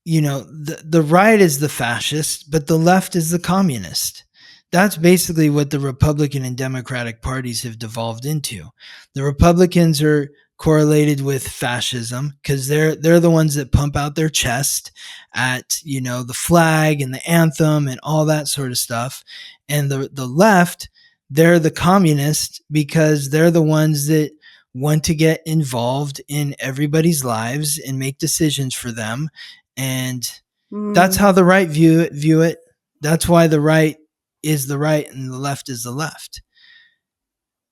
the right is the fascist, but the left is the communist. That's basically what the Republican and Democratic parties have devolved into. The Republicans are correlated with fascism because they're the ones that pump out their chest at, the flag and the anthem and all that sort of stuff. And the left, they're the communists because they're the ones that want to get involved in everybody's lives and make decisions for them. And that's how the right view it. That's why the right is the right and the left is the left.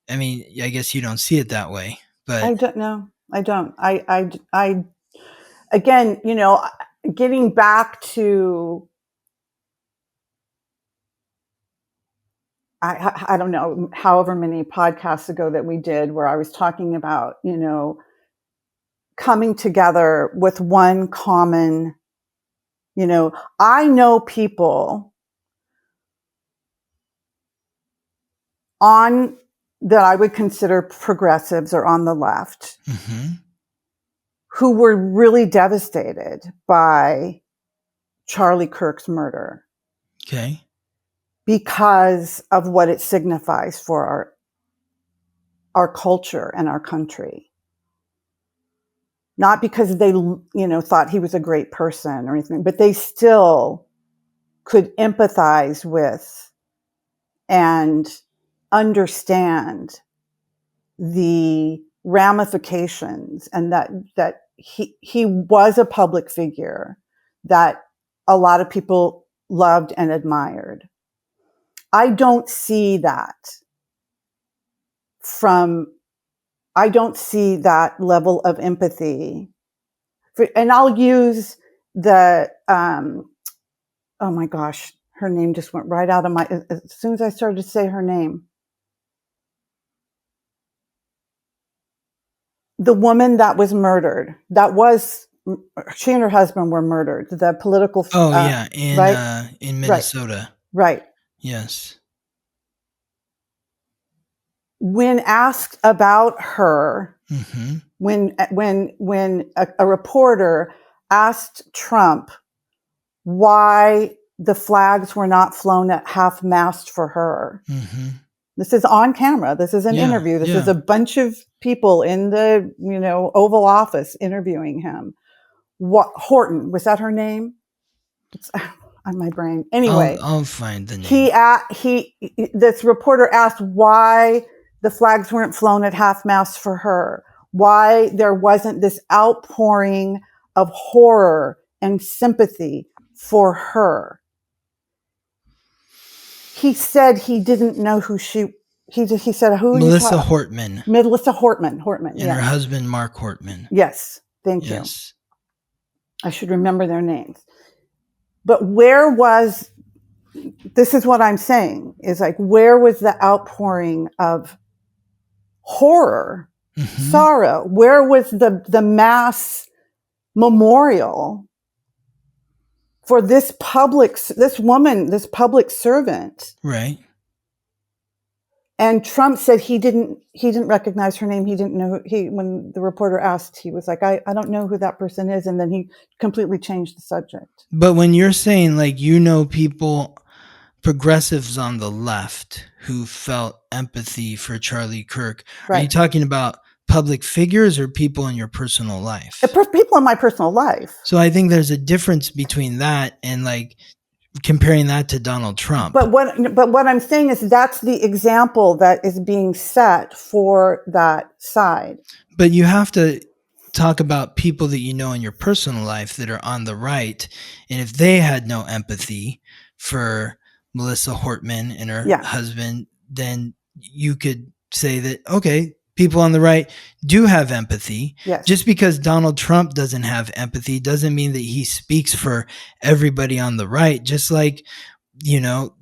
I mean, I guess you don't see it that way, but I don't know. I don't. I again, getting back to, I don't know, however many podcasts ago that we did where I was talking about, coming together with one common, I know people that I would consider progressives or on the left who were really devastated by Charlie Kirk's murder. Okay. Because of what it signifies for our culture and our country. Not because they, thought he was a great person or anything, but they still could empathize with and understand the ramifications, and that he was a public figure that a lot of people loved and admired. I don't see that level of empathy. And I'll use oh my gosh, her name just went right out of as soon as I started to say her name. The woman that was murdered, she and her husband were murdered. The political. In Minnesota. Right. Yes. When asked about her, when a reporter asked Trump why the flags were not flown at half-mast for her. This is on camera. This is an interview. This is a bunch of people in the Oval Office interviewing him. Horton, was that her name? It's on my brain. Anyway, I'll find the name. This reporter asked why the flags weren't flown at half-mast for her. Why there wasn't this outpouring of horror and sympathy for her. He said he didn't know who he said, who? Melissa Hortman. Melissa Hortman. And her husband, Mark Hortman. Yes. Thank you. I should remember their names. But this is what I'm saying, is like, where was the outpouring of horror, sorrow? Where was the mass memorial for this public servant? Right. And Trump said he didn't recognize her name. He didn't know when the reporter asked, he was like, I don't know who that person is. And then he completely changed the subject. But when you're saying people, progressives on the left who felt empathy for Charlie Kirk, are you talking about public figures or people in your personal life? People in my personal life. So I think there's a difference between that and like comparing that to Donald Trump. But what I'm saying is that's the example that is being set for that side. But you have to talk about people that you know in your personal life that are on the right. And if they had no empathy for Melissa Hortman and her husband, then you could say that, okay, people on the right do have empathy. Yes. Just because Donald Trump doesn't have empathy doesn't mean that he speaks for everybody on the right. Just like,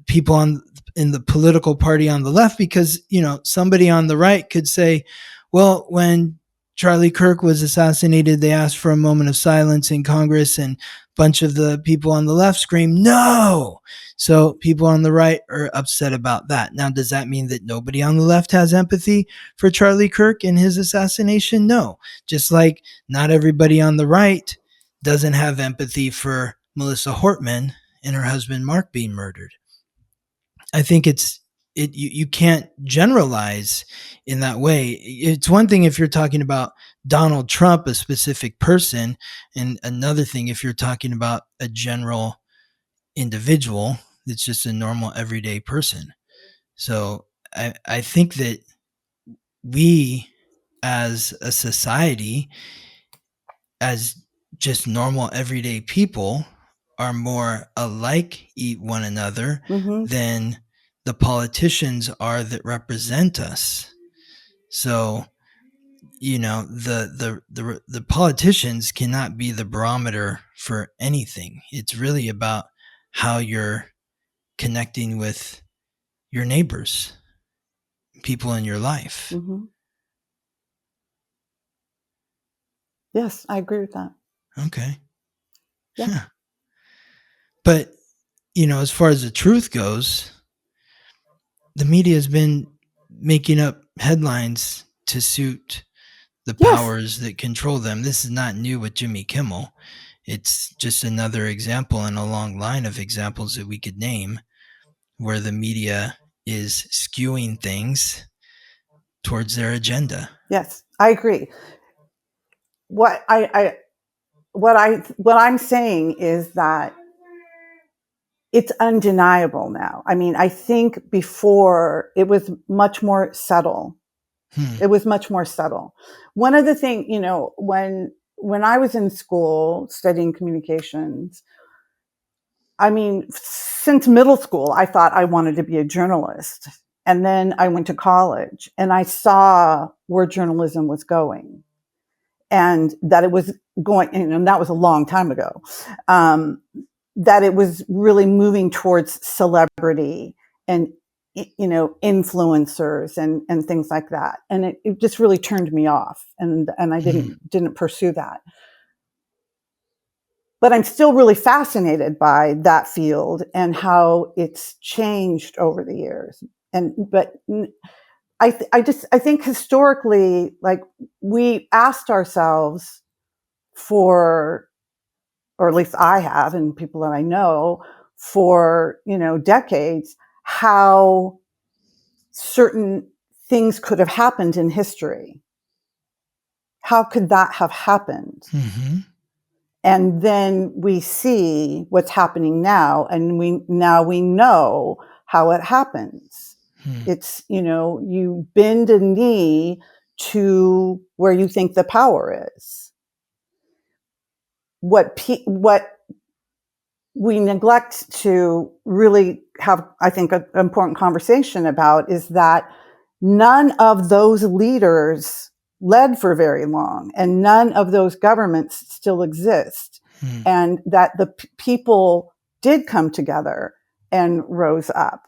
people in the political party on the left, because, somebody on the right could say, well, when Charlie Kirk was assassinated, they asked for a moment of silence in Congress, and a bunch of the people on the left screamed, no. So people on the right are upset about that. Now, does that mean that nobody on the left has empathy for Charlie Kirk and his assassination? No. Just like not everybody on the right doesn't have empathy for Melissa Hortman and her husband Mark being murdered. I think you can't generalize in that way. It's one thing if you're talking about Donald Trump, a specific person, and another thing if you're talking about a general individual that's just a normal everyday person. So I think that we as a society, as just normal everyday people, are more alike one another than the politicians are that represent us. So, the politicians cannot be the barometer for anything. It's really about how you're connecting with your neighbors, people in your life. Mm-hmm. Yes, I agree with that. Okay. Yeah. Huh. But, as far as the truth goes, the media has been making up headlines to suit the powers that control them. This is not new with Jimmy Kimmel. It's just another example in a long line of examples that we could name where the media is skewing things towards their agenda. Yes, I agree. What I'm saying is that it's undeniable now. I mean, I think before it was much more subtle. It was much more subtle. One of the things, when I was in school studying communications, I mean, since middle school, I thought I wanted to be a journalist. And then I went to college and I saw where journalism was going and that it was going, and that was a long time ago. That it was really moving towards celebrity and, influencers and things like that. And it just really turned me off and I didn't pursue that. But I'm still really fascinated by that field and how it's changed over the years. But I think historically, like we asked ourselves for, or at least I have, and people that I know for, decades, how certain things could have happened in history. How could that have happened? Mm-hmm. And then we see what's happening now, and we know how it happens. It's, you bend a knee to where you think the power is. What we neglect to really have, I think, an important conversation about is that none of those leaders led for very long, and none of those governments still exist, and that the people did come together and rose up.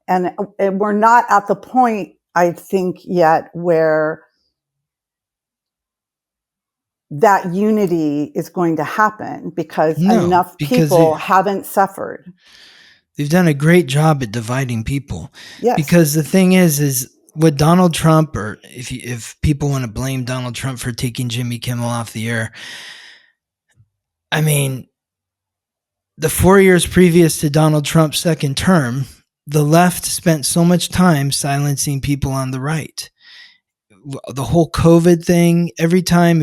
And we're not at the point, I think, yet where that unity is going to happen because enough people haven't suffered. They've done a great job at dividing people. Yes. Because the thing is what Donald Trump, or if people want to blame Donald Trump for taking Jimmy Kimmel off the air, I mean, the 4 years previous to Donald Trump's second term, the left spent so much time silencing people on the right. the whole COVID thing, every time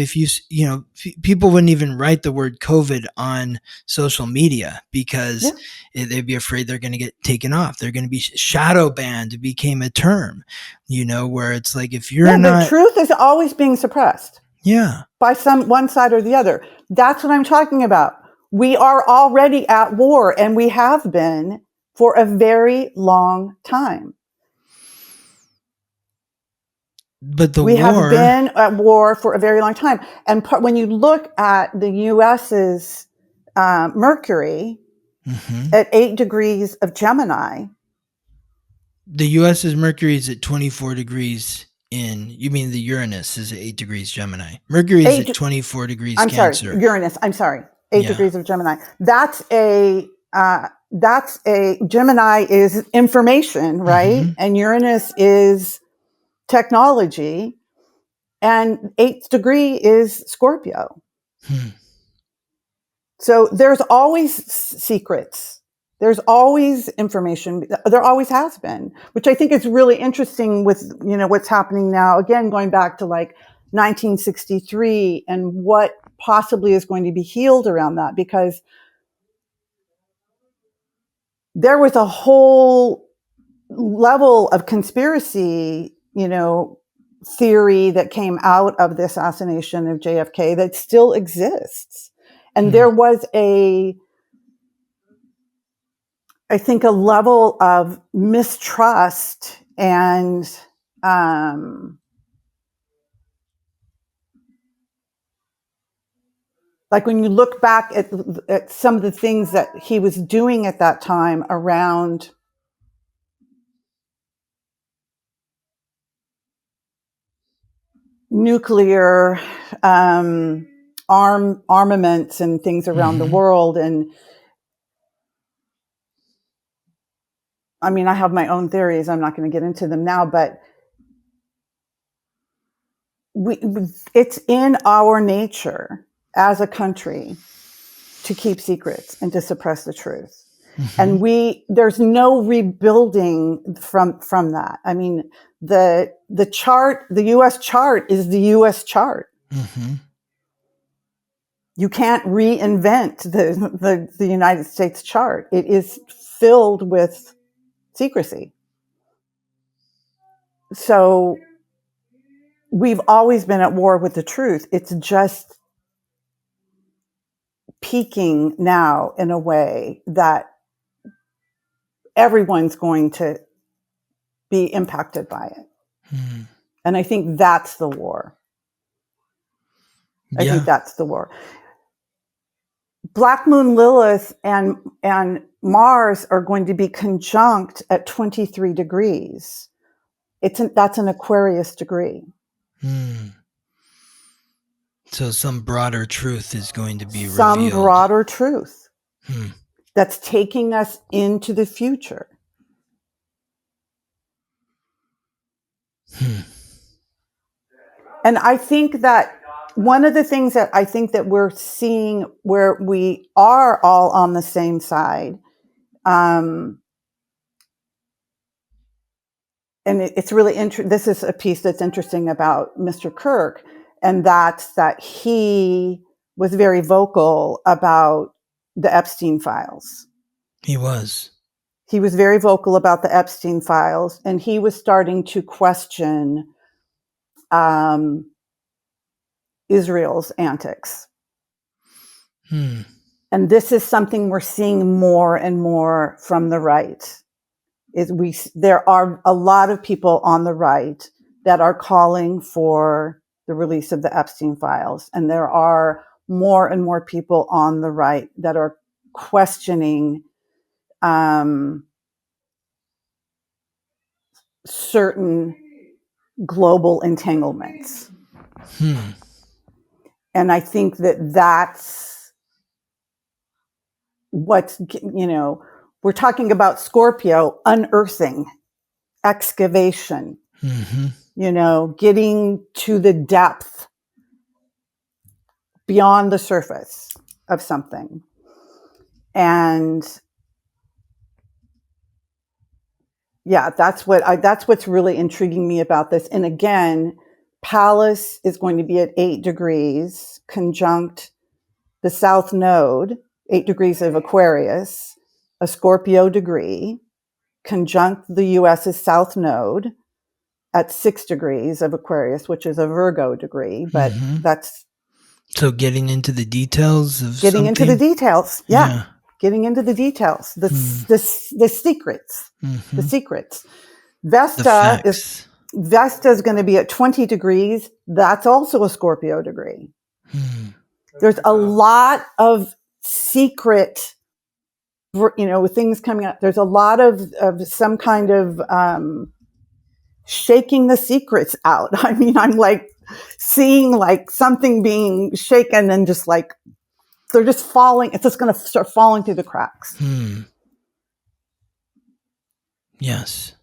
people wouldn't even write the word COVID on social media because they'd be afraid they're going to get taken off. They're going to be shadow banned. Became a term, where it's like, if you're not... the truth is always being suppressed. Yeah. By one side or the other. That's what I'm talking about. We are already at war, and we have been for a very long time. But we have been at war for a very long time. And when you look at the U.S.'s Mercury at 8 degrees of Gemini. The U.S.'s Mercury is at 24 degrees you mean the Uranus is at 8 degrees Gemini. Mercury is at 24 degrees Cancer. Sorry, Uranus. 8 degrees of Gemini. That's a Gemini is information, right? And Uranus is technology, and 8th degree is Scorpio. So there's always secrets. There's always information. There always has been, which I think is really interesting with, what's happening now. Again, going back to like 1963 and what possibly is going to be healed around that, because there was a whole level of conspiracy, theory that came out of the assassination of JFK that still exists. And there was I think a level of mistrust and like when you look back at some of the things that he was doing at that time around nuclear armaments and things around the world. And I mean, I have my own theories. I'm not going to get into them now, but it's in our nature as a country to keep secrets and to suppress the truth. And there's no rebuilding from that. I mean, the chart, the U.S. chart is the U.S. chart. You can't reinvent the United States chart. It is filled with secrecy. So we've always been at war with the truth. It's just peaking now in a way that everyone's going to be impacted by it. And I think that's the war. I think that's the war. Black Moon Lilith and Mars are going to be conjunct at 23 degrees. That's an Aquarius degree. So some broader truth is going to be revealed. Some broader truth that's taking us into the future. And I think that one of the things that I think that we're seeing where we are all on the same side, and it's really interesting. This is a piece that's interesting about Mr. Kirk, and that's that he was very vocal about the Epstein files. He was very vocal about the Epstein files, and he was starting to question Israel's antics. And this is something we're seeing more and more from the right. There are a lot of people on the right that are calling for the release of the Epstein files. And there are more and more people on the right that are questioning certain global entanglements. And I think that that's what's, we're talking about Scorpio, unearthing, excavation, getting to the depth beyond the surface of something. And yeah, that's what's really intriguing me about this. And again, Pallas is going to be at 8 degrees, conjunct the South Node, 8 degrees of Aquarius, a Scorpio degree, conjunct the US's South Node at 6 degrees of Aquarius, which is a Virgo degree, but that's... So getting into the details of Getting into the details, Yeah. Getting into the details, the secrets, the secrets. Vesta is going to be at 20 degrees. That's also a Scorpio degree. There's a lot of secret, with things coming up. There's a lot of some kind of shaking the secrets out. I mean, I'm like seeing like something being shaken and just like, they're just falling. It's just going to start falling through the cracks. Yes.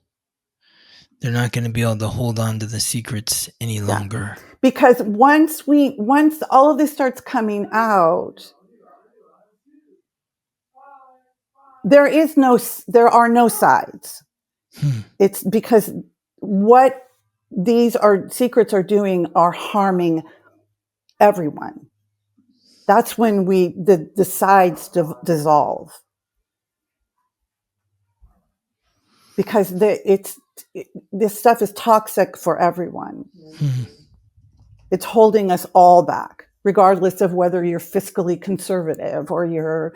They're not going to be able to hold on to the secrets any longer. Because once all of this starts coming out, there are no sides. It's because what these secrets are doing are harming everyone. That's when the sides dissolve. Because this stuff is toxic for everyone. It's holding us all back, regardless of whether you're fiscally conservative or you're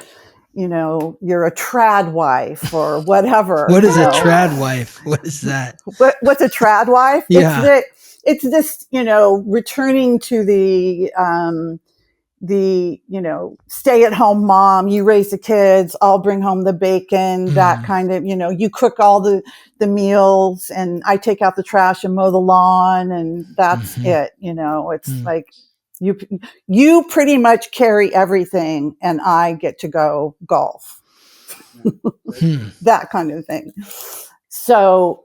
a trad wife or whatever. What is a trad wife? What is that? What's a trad wife? Yeah. It's this, returning to the stay-at-home mom. You raise the kids, I'll bring home the bacon, that kind of, you cook all the meals and I take out the trash and mow the lawn and that's it. It's like you pretty much carry everything and I get to go golf. That kind of thing. So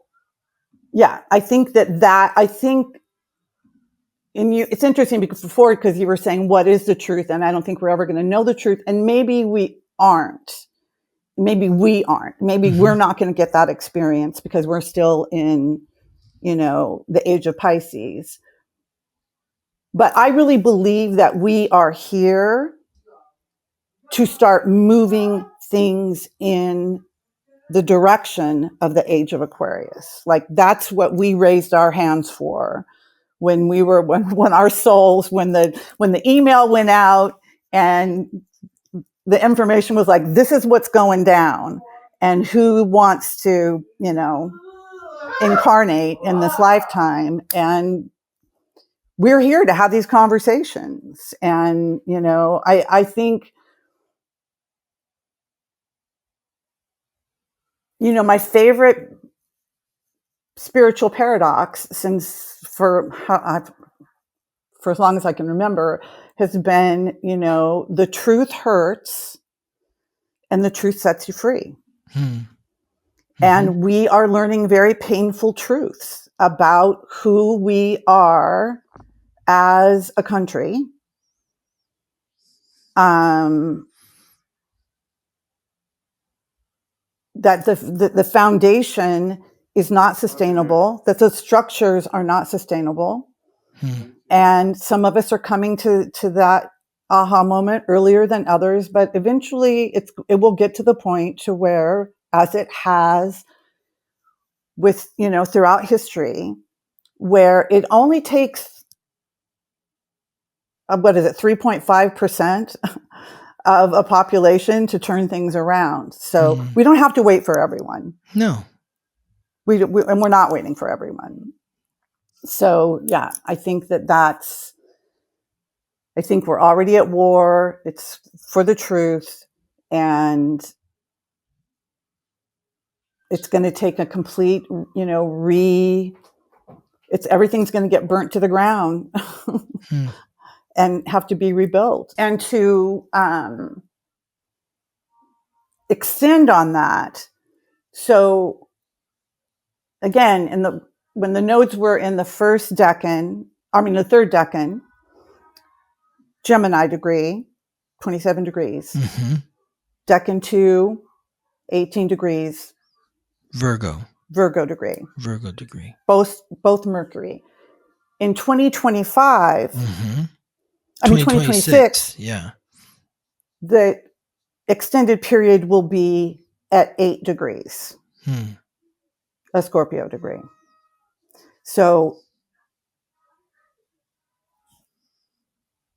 yeah, I think it's interesting because you were saying, what is the truth? And I don't think we're ever going to know the truth. And maybe we aren't. Maybe we're not going to get that experience because we're still in, the age of Pisces. But I really believe that we are here to start moving things in the direction of the age of Aquarius. Like that's what we raised our hands for. When our souls, when the email went out and the information was like, this is what's going down and who wants to, incarnate in this lifetime. And we're here to have these conversations. And, I think, my favorite spiritual paradox for as long as I can remember has been, the truth hurts and the truth sets you free. And we are learning very painful truths about who we are as a country. That the foundation is not sustainable, that the structures are not sustainable. And some of us are coming to that aha moment earlier than others, but eventually it will get to the point to where, as it has with, throughout history, where it only takes, 3.5% of a population to turn things around. So we don't have to wait for everyone. No. And we're not waiting for everyone. So yeah, I think I think we're already at war. It's for the truth. And it's going to take a complete, everything's going to get burnt to the ground and have to be rebuilt. And to extend on that. So again, when the nodes were in the third decan, Gemini degree, 27 degrees. Decan 2, 18 degrees. Virgo degree. Virgo degree. Both Mercury. in 2025, Mm-hmm. I mean 2026, yeah. the extended period will be at 8 degrees, a Scorpio degree. So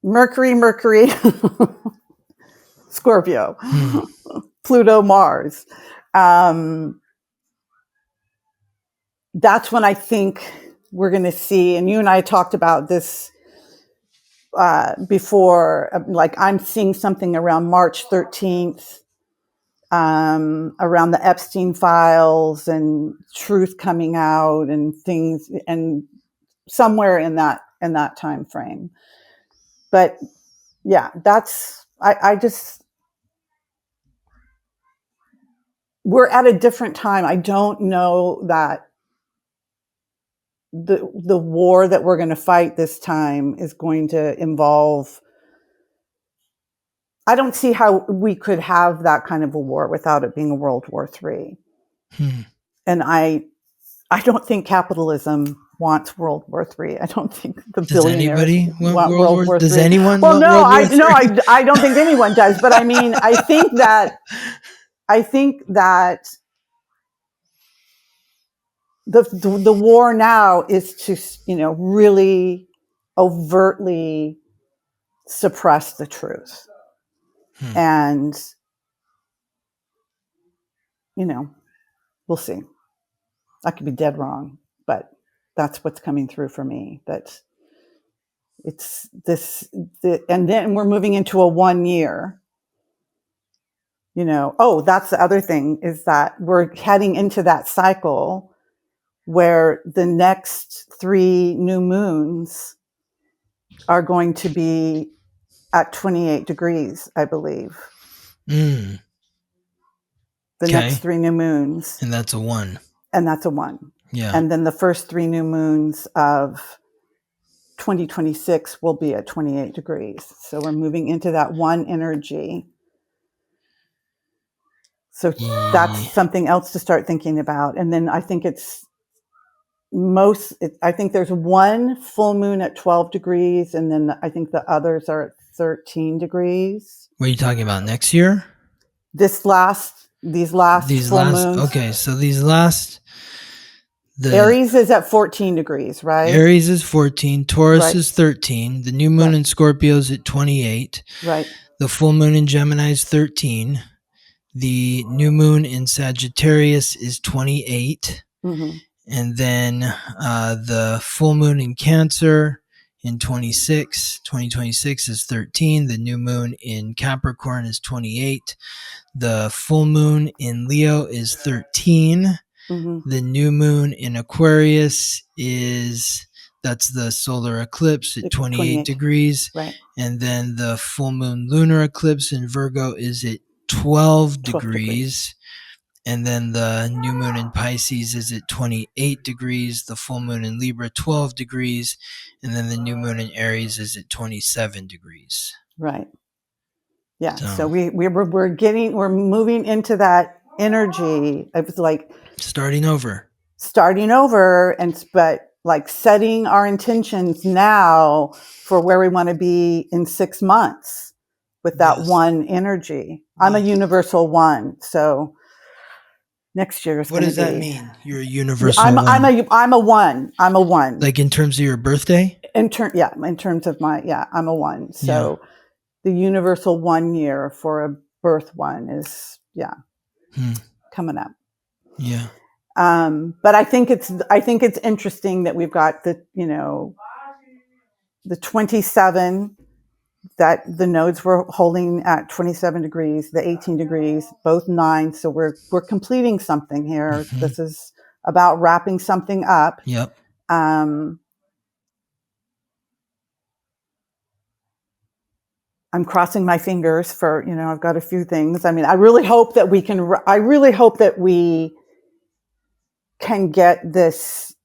Mercury, Scorpio, Pluto, Mars. That's when I think we're going to see, and you and I talked about this before, like I'm seeing something around March 13th, around the Epstein files and truth coming out and things, and somewhere in that time frame. But yeah, that's, I just, we're at a different time. I don't know that the war that we're going to fight this time is going to involve, I don't see how we could have that kind of a war without it being a World War III. And I don't think capitalism wants World War III. I don't think the billionaires want World War III. Does anyone want World War III? No, I don't think anyone does. But I mean, I think that the war now is to, really overtly suppress the truth. And, we'll see. I could be dead wrong, but that's what's coming through for me. That it's and then we're moving into a 1 year. That's the other thing, is that we're heading into that cycle where the next 3 new moons are going to be at 28 degrees, I believe. The next 3 new moons. And that's a 1. Yeah. And then the first 3 new moons of 2026 will be at 28 degrees. So we're moving into that 1 energy. So that's something else to start thinking about. And then I think I think there's 1 full moon at 12 degrees. And then I think the others are at 13 degrees. What are you talking about, next year? These last full moons. Okay, so these last... Aries is at 14 degrees, right? Aries is 14. Taurus is 13. The new moon in Scorpio is at 28. Right. The full moon in Gemini is 13. The new moon in Sagittarius is 28. And then the full moon in Cancer in 2026 is 13. The new moon in Capricorn is 28. The full moon in Leo is 13. The new moon in Aquarius that's the solar eclipse at 28 degrees. Right. And then the full moon lunar eclipse in Virgo is at 12 degrees. And then the new moon in Pisces is at 28 degrees. The full moon in Libra, 12 degrees. And then the new moon in Aries is at 27 degrees. Right. Yeah. So we're moving into that energy. It was like starting over, but like setting our intentions now for where we want to be in 6 months with that 1 energy. I'm a universal 1, so next year is going to be. What does that mean? You're a universal 1. I'm a 1. I'm a 1. Like in terms of your birthday? In terms of I'm a 1. So the universal 1 year for a birth 1 is coming up. Yeah. But I think it's interesting that we've got the 27 that the nodes were holding at 27 degrees, the 18 degrees, both 9. So we're completing something here. This is about wrapping something up. Yep. I'm crossing my fingers for, I've got a few things. I mean, I really hope that we can get this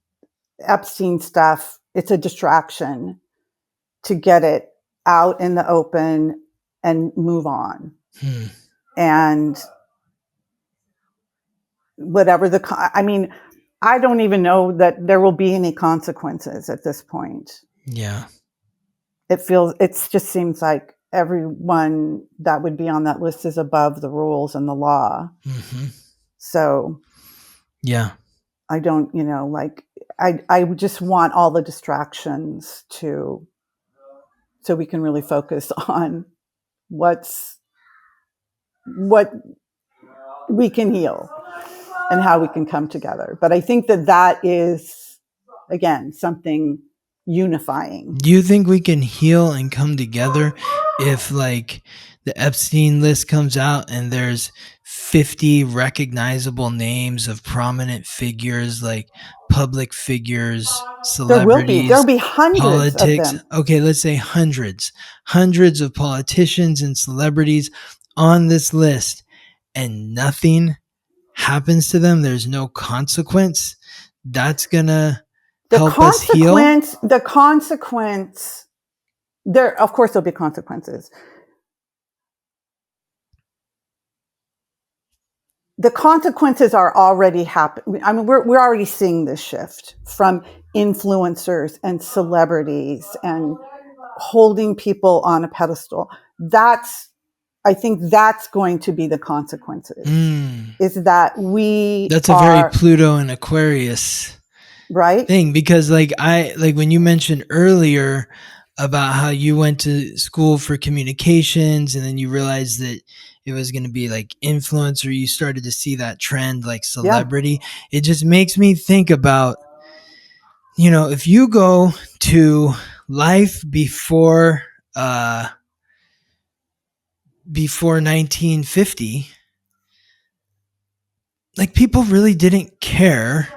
Epstein stuff. It's a distraction to get it out in the open and move on. And whatever I don't even know that there will be any consequences at this point. Yeah. It just seems like everyone that would be on that list is above the rules and the law. Mm-hmm. So yeah, I don't, like I just want all the distractions so we can really focus on what we can heal and how we can come together. But I think that is, again, something unifying. Do you think we can heal and come together if like the Epstein list comes out and there's 50 recognizable names of prominent figures, like public figures, celebrities? There'll be hundreds politics. of them. Okay, let's say hundreds of politicians and celebrities on this list, and nothing happens to them. There's no consequence. That's gonna help us heal. The consequence. Of course, there'll be consequences. The consequences are already happening. I mean, we're already seeing this shift from influencers and celebrities and holding people on a pedestal. I think that's going to be the consequences. Is that that's a very Pluto and Aquarius thing, because like when you mentioned earlier about how you went to school for communications and then you realized that it was going to be like influencer, you started to see that trend, like celebrity. It just makes me think about, if you go to life before 1950, like people really didn't care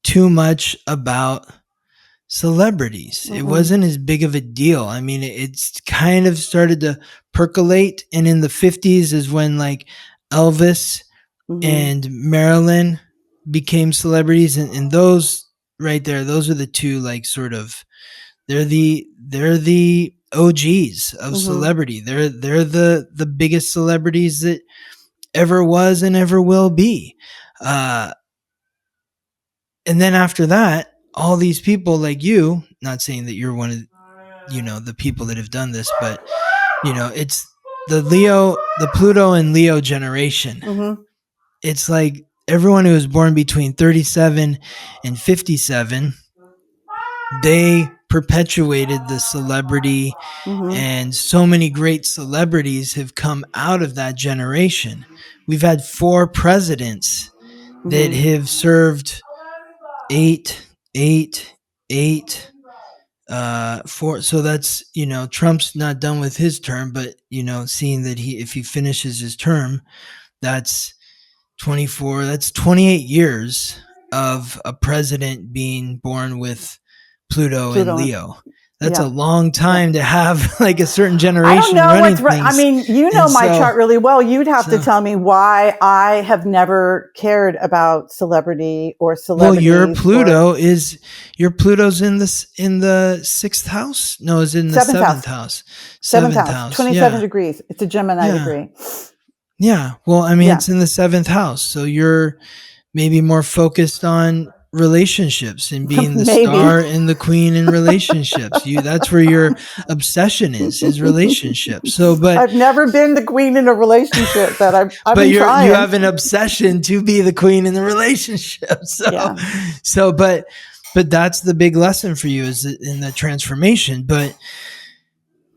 too much about celebrities. It wasn't as big of a deal. I mean, it's kind of started to percolate, and in the 50s is when like Elvis and Marilyn became celebrities, and those right there, those are the two like sort of they're the OGs of celebrity. They're the biggest celebrities that ever was and ever will be. And then after that, all these people like you, not saying that you're one of, the people that have done this, but, it's the Pluto and Leo generation. It's like everyone who was born between 37 and 57, they perpetuated the celebrity, and so many great celebrities have come out of that generation. We've had 4 presidents that have served 8, 4. So that's, Trump's not done with his term, but, seeing that if he finishes his term, that's 24, that's 28 years of a president being born with Pluto and Leo. That's a long time to have like a certain generation running things. I mean, my chart really well. You'd have to tell me why I have never cared about celebrity or celebrities. Well, your Pluto's in the 6th house. No, it's in the 7th house. 7th house. 27 degrees. It's a Gemini degree. Yeah. Well, I mean, it's in the 7th house, so you're maybe more focused on relationships and being the star and the queen in relationships. That's where your obsession is relationships. So, but I've never been the queen in a relationship that I've but been trying. You have an obsession to be the queen in the relationship. So, but that's the big lesson for you is in the transformation. But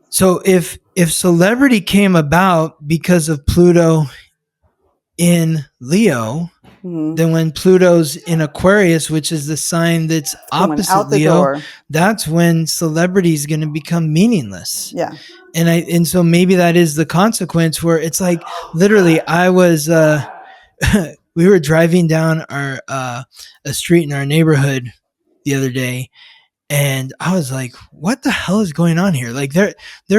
so if celebrity came about because of Pluto in Leo, then when Pluto's in Aquarius, which is the sign that's opposite Leo, that's when celebrity is going to become meaningless. Yeah. And so maybe that is the consequence, where it's like literally I was we were driving down a street in our neighborhood the other day, and I was like, what the hell is going on here? Like there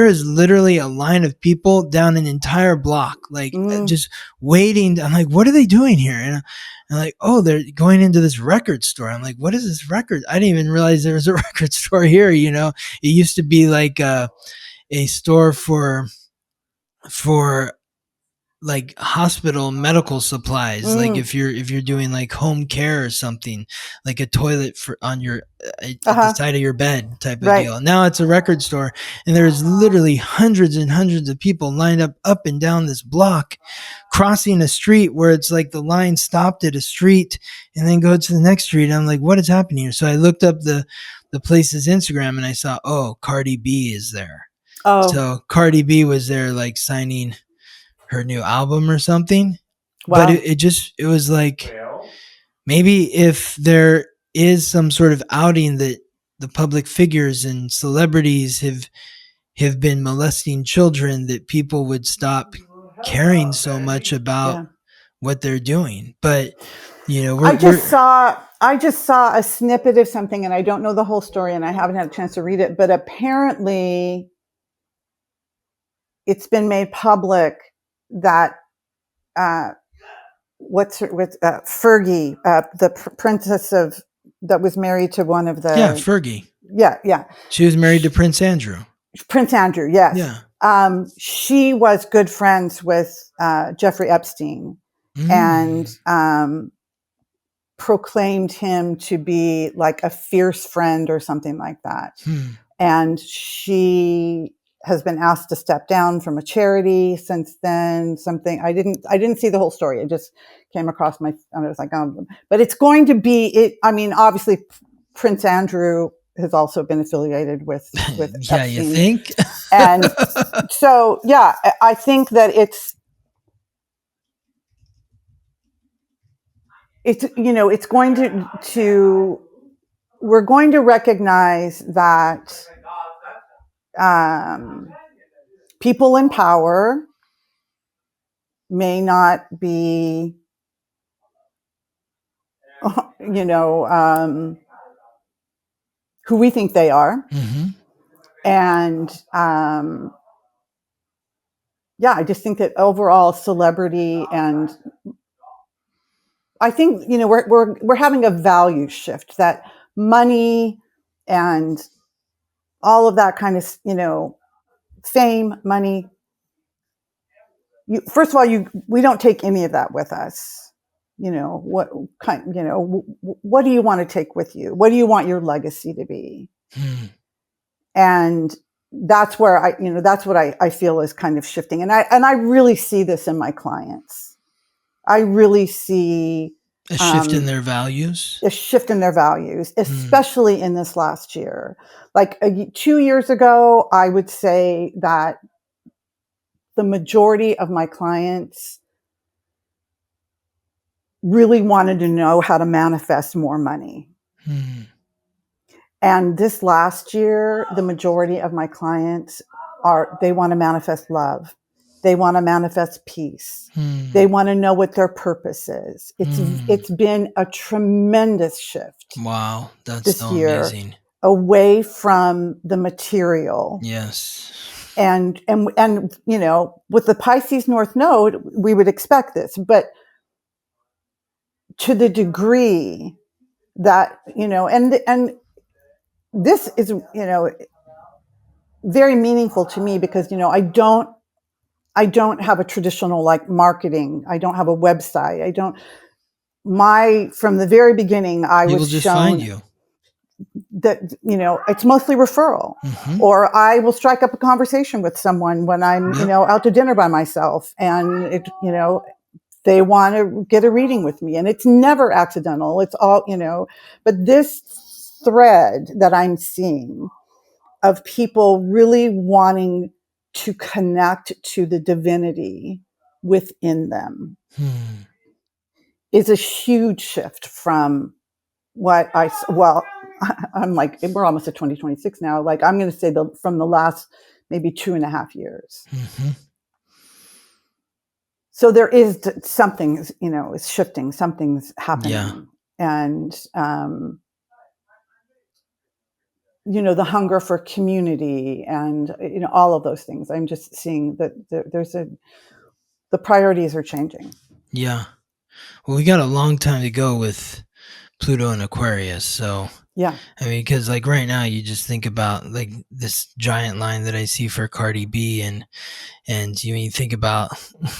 is literally a line of people down an entire block, like just waiting. I'm like, what are they doing here? And I'm like, oh, they're going into this record store. I'm like, what is this record? I didn't even realize there was a record store here. It used to be like a store for like hospital medical supplies, like if you're doing like home care or something, like a toilet for on your at the side of your bed type of deal. Now it's a record store, and there's literally hundreds and hundreds of people lined up and down this block, crossing a street where it's like the line stopped at a street and then go to the next street. I'm like, what is happening here? So I looked up the place's Instagram, and I saw, oh, Cardi B is there. So Cardi B was there, like signing her new album or something. Wow. But it was like, maybe if there is some sort of outing that the public figures and celebrities have been molesting children, that people would stop caring so much about what they're doing. But I just saw a snippet of something, and I don't know the whole story, and I haven't had a chance to read it, but apparently it's been made public that Fergie, the princess that was married to one of the Fergie. Yeah. She was married to Prince Andrew. Prince Andrew, yes. Yeah. She was good friends with Jeffrey Epstein, and proclaimed him to be like a fierce friend or something like that. And she has been asked to step down from a charity since then. I didn't see the whole story. It just came across and I was like, but it's going to be it. I mean, obviously Prince Andrew has also been affiliated with yeah, Epstein. You think? And so, yeah, I think that it's going to we're going to recognize that people in power may not be, who we think they are. And I just think that overall celebrity, and I think we're having a value shift, that money and all of that kind of fame, money. First of all, we don't take any of that with us. What do you want to take with you? What do you want your legacy to be? And that's where that's what I feel is kind of shifting. And I really see this in my clients. I really see a shift in their values. A shift in their values, especially in this last year. Like 2 years ago, I would say that the majority of my clients really wanted to know how to manifest more money. And this last year, the majority of my clients they want to manifest love. They want to manifest peace. They want to know what their purpose is. It's been a tremendous shift. Wow, that's this so year, amazing. Away from the material. Yes. And with the Pisces North Node, we would expect this, but to the degree that and this is very meaningful to me, because I don't have a traditional like marketing. I don't have a website. From the very beginning, I was shown that, it's mostly referral, or I will strike up a conversation with someone when I'm, out to dinner by myself, and they want to get a reading with me, and it's never accidental. It's all, but this thread that I'm seeing of people really wanting to connect to the divinity within them is a huge shift from what I'm like, we're almost at 2026 now. Like, I'm going to say from the last maybe 2.5 years. So there is something, is shifting, something's happening. Yeah. And, the hunger for community and, all of those things. I'm just seeing that the priorities are changing. Yeah. Well, we got a long time to go with Pluto and Aquarius. So Yeah. I mean, because like right now, you just think about like this giant line that I see for Cardi B, and you think about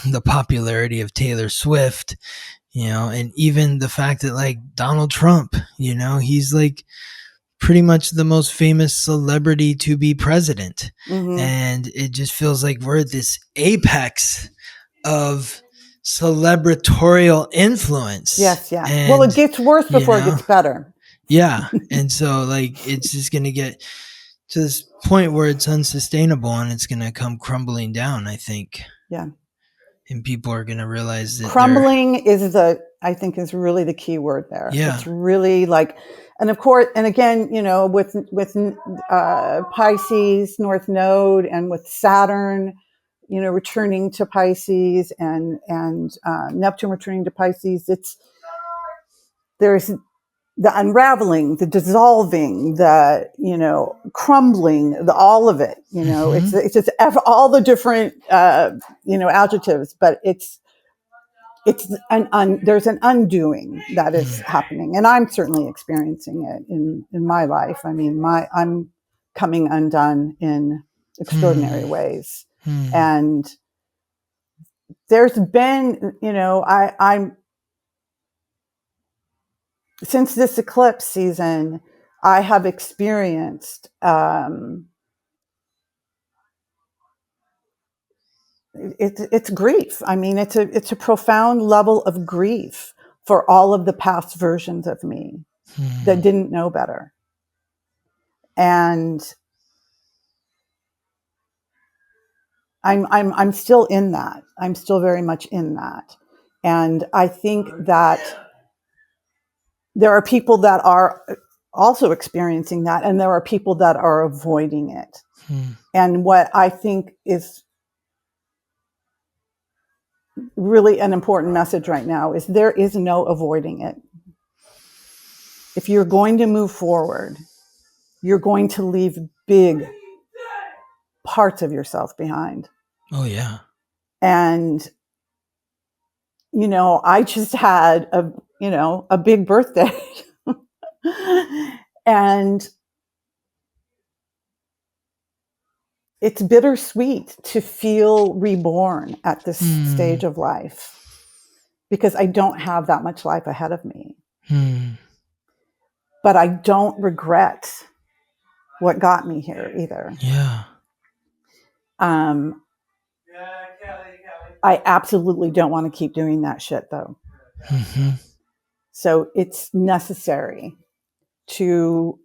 the popularity of Taylor Swift, and even the fact that like Donald Trump, he's like pretty much the most famous celebrity to be president, Mm-hmm. and it just feels like we're at this apex of celebratorial influence, Yes. Yeah. Well, it and gets worse you before it know, gets better. yeah, and so like it's just gonna get to this point where it's unsustainable and it's gonna come crumbling down, I think. Yeah. And people are gonna realize that Crumbling I think is really the key word there. yeah. It's really like, and of course, and again, with Pisces North Node and with Saturn, returning to Pisces and Neptune returning to Pisces, there's the unraveling, the dissolving, the crumbling, all of it. Mm-hmm. It's just all the different adjectives, but there's an undoing that is happening, and I'm certainly experiencing it in my life. I mean, I'm coming undone in extraordinary ways, and there's been, I'm since this eclipse season, I have experienced it's grief. I mean, it's a profound level of grief for all of the past versions of me that didn't know better. And I'm still in that. I'm still very much in that. And I think that there are people that are also experiencing that, and there are people that are avoiding it. And what I think is really an important message right now is there is no avoiding it. If you're going to move forward, you're going to leave big parts of yourself behind. Oh yeah. And I just had a big birthday. And it's bittersweet to feel reborn at this stage of life, because I don't have that much life ahead of me. But I don't regret what got me here either. Yeah. I absolutely don't want to keep doing that shit though. So it's necessary to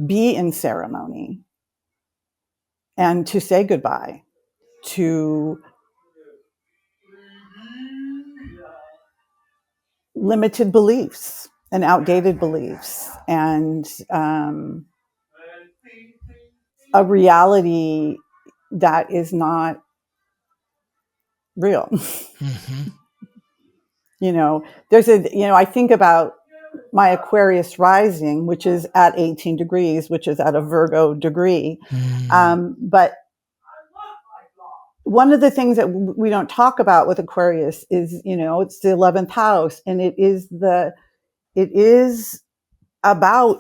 be in ceremony and to say goodbye to limited beliefs and outdated beliefs and a reality that is not real. I think about my Aquarius rising, which is at 18 degrees, which is at a Virgo degree. But one of the things that we don't talk about with Aquarius is, it's the 11th house, and it is about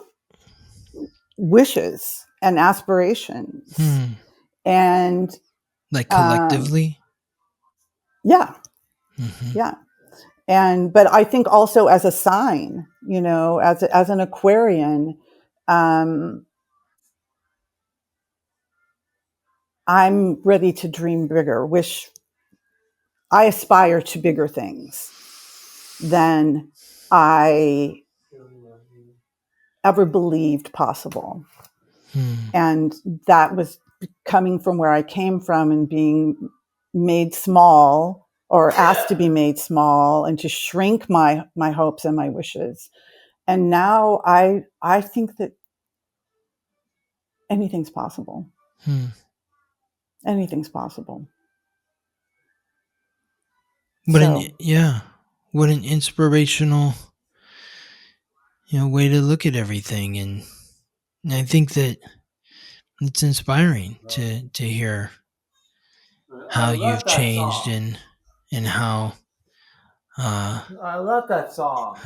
wishes and aspirations. And like collectively. Yeah. But I think also as a sign, as an Aquarian, I'm ready to dream bigger, I aspire to bigger things than I ever believed possible. And that was coming from where I came from and being made small or asked to be made small and to shrink my hopes and my wishes. And now I think that anything's possible. Anything's possible. What an inspirational, way to look at everything, and I think that it's inspiring to hear how you've changed and how I love that song.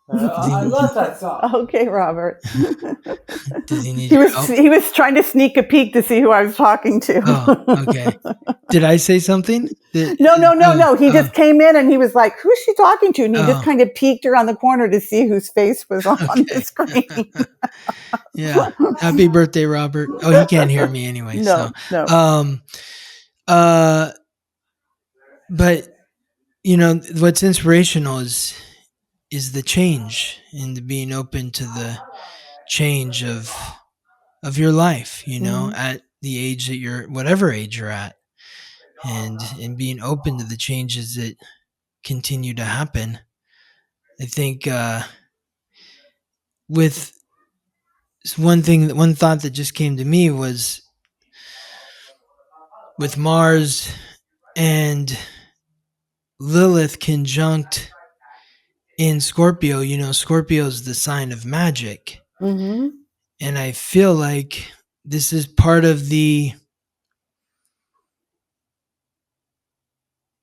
I love that song. Okay, Robert. Does he need He your was help? he was trying to sneak a peek to see who I was talking to. Oh, okay. Did I say something? No. He just came in and he was like, "Who's she talking to?" And he just Oh. kind of peeked around the corner to see whose face was on the Okay. screen. Yeah. Happy birthday, Robert. Oh, he can't hear me anyway. No. But you know what's inspirational is the change and being open to the change of your life, you know, at the age that you're, whatever age you're at, and being open to the changes that continue to happen. I think with one thought that just came to me was with Mars and Lilith conjunct in Scorpio. You know, Scorpio is the sign of magic. Mm-hmm. And I feel like this is part of the,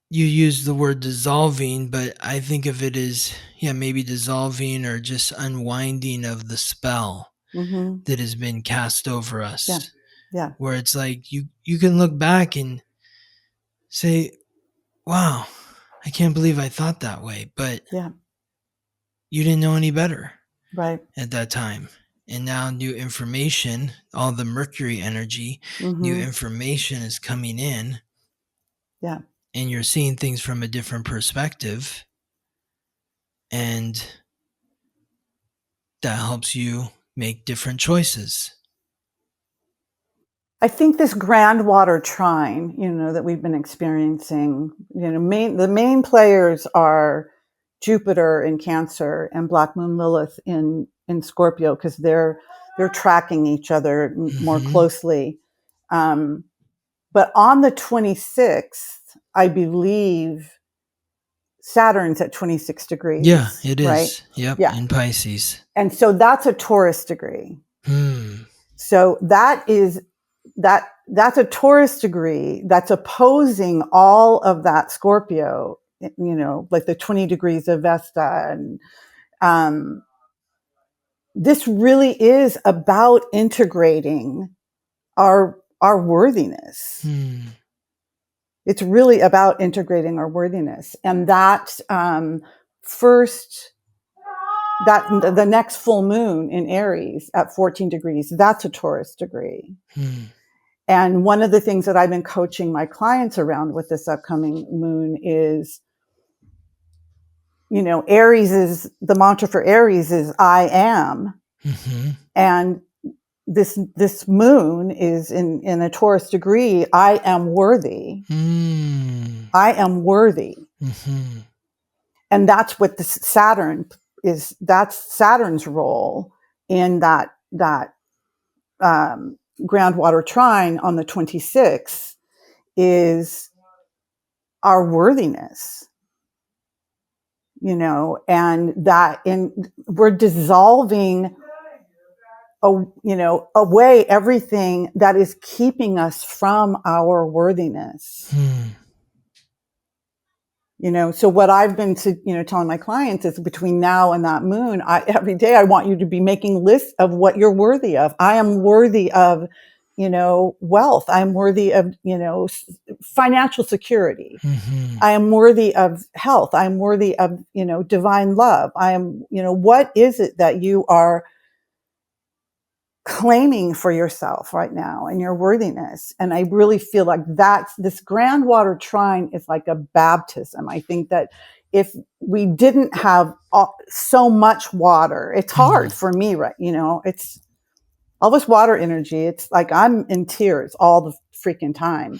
you use the word dissolving, but I think of it as, maybe dissolving or just unwinding of the spell that has been cast over us. Yeah. Where it's like you can look back and say, wow, I can't believe I thought that way. But you didn't know any better at that time. And now new information, all the Mercury energy, new information is coming in. Yeah. And you're seeing things from a different perspective. And that helps you make different choices. I think this grand water trine, you know, that we've been experiencing, you know, the main players are Jupiter in Cancer and Black Moon Lilith in Scorpio, because they're tracking each other more closely. But on the 26th, I believe Saturn's at 26 degrees. Yeah, it is. Right? Yep. Yeah. In Pisces. And so that's a Taurus degree. So that's a Taurus degree that's opposing all of that Scorpio, you know, like the 20 degrees of Vesta. And this really is about integrating our worthiness. It's really about integrating our worthiness. And that the next full moon in Aries at 14 degrees, that's a Taurus degree. And one of the things that I've been coaching my clients around with this upcoming moon is, you know, the mantra for Aries is I am. And this moon is in a Taurus degree. I am worthy. I am worthy. And that's what the Saturn is. That's Saturn's role in that groundwater trine on the 26th is our worthiness, you know, and we're dissolving away everything that is keeping us from our worthiness. You know, so what I've been telling my clients is between now and that moon, every day I want you to be making lists of what you're worthy of. I am worthy of, you know, wealth. I'm worthy of, you know, financial security. I am worthy of health. I'm worthy of, you know, divine love. I am, you know, what is it that you are claiming for yourself right now and your worthiness? And I really feel like this groundwater trine is like a baptism. I think that if we didn't have so much water, it's hard for me, right? You know, it's all this water energy. It's like I'm in tears all the freaking time.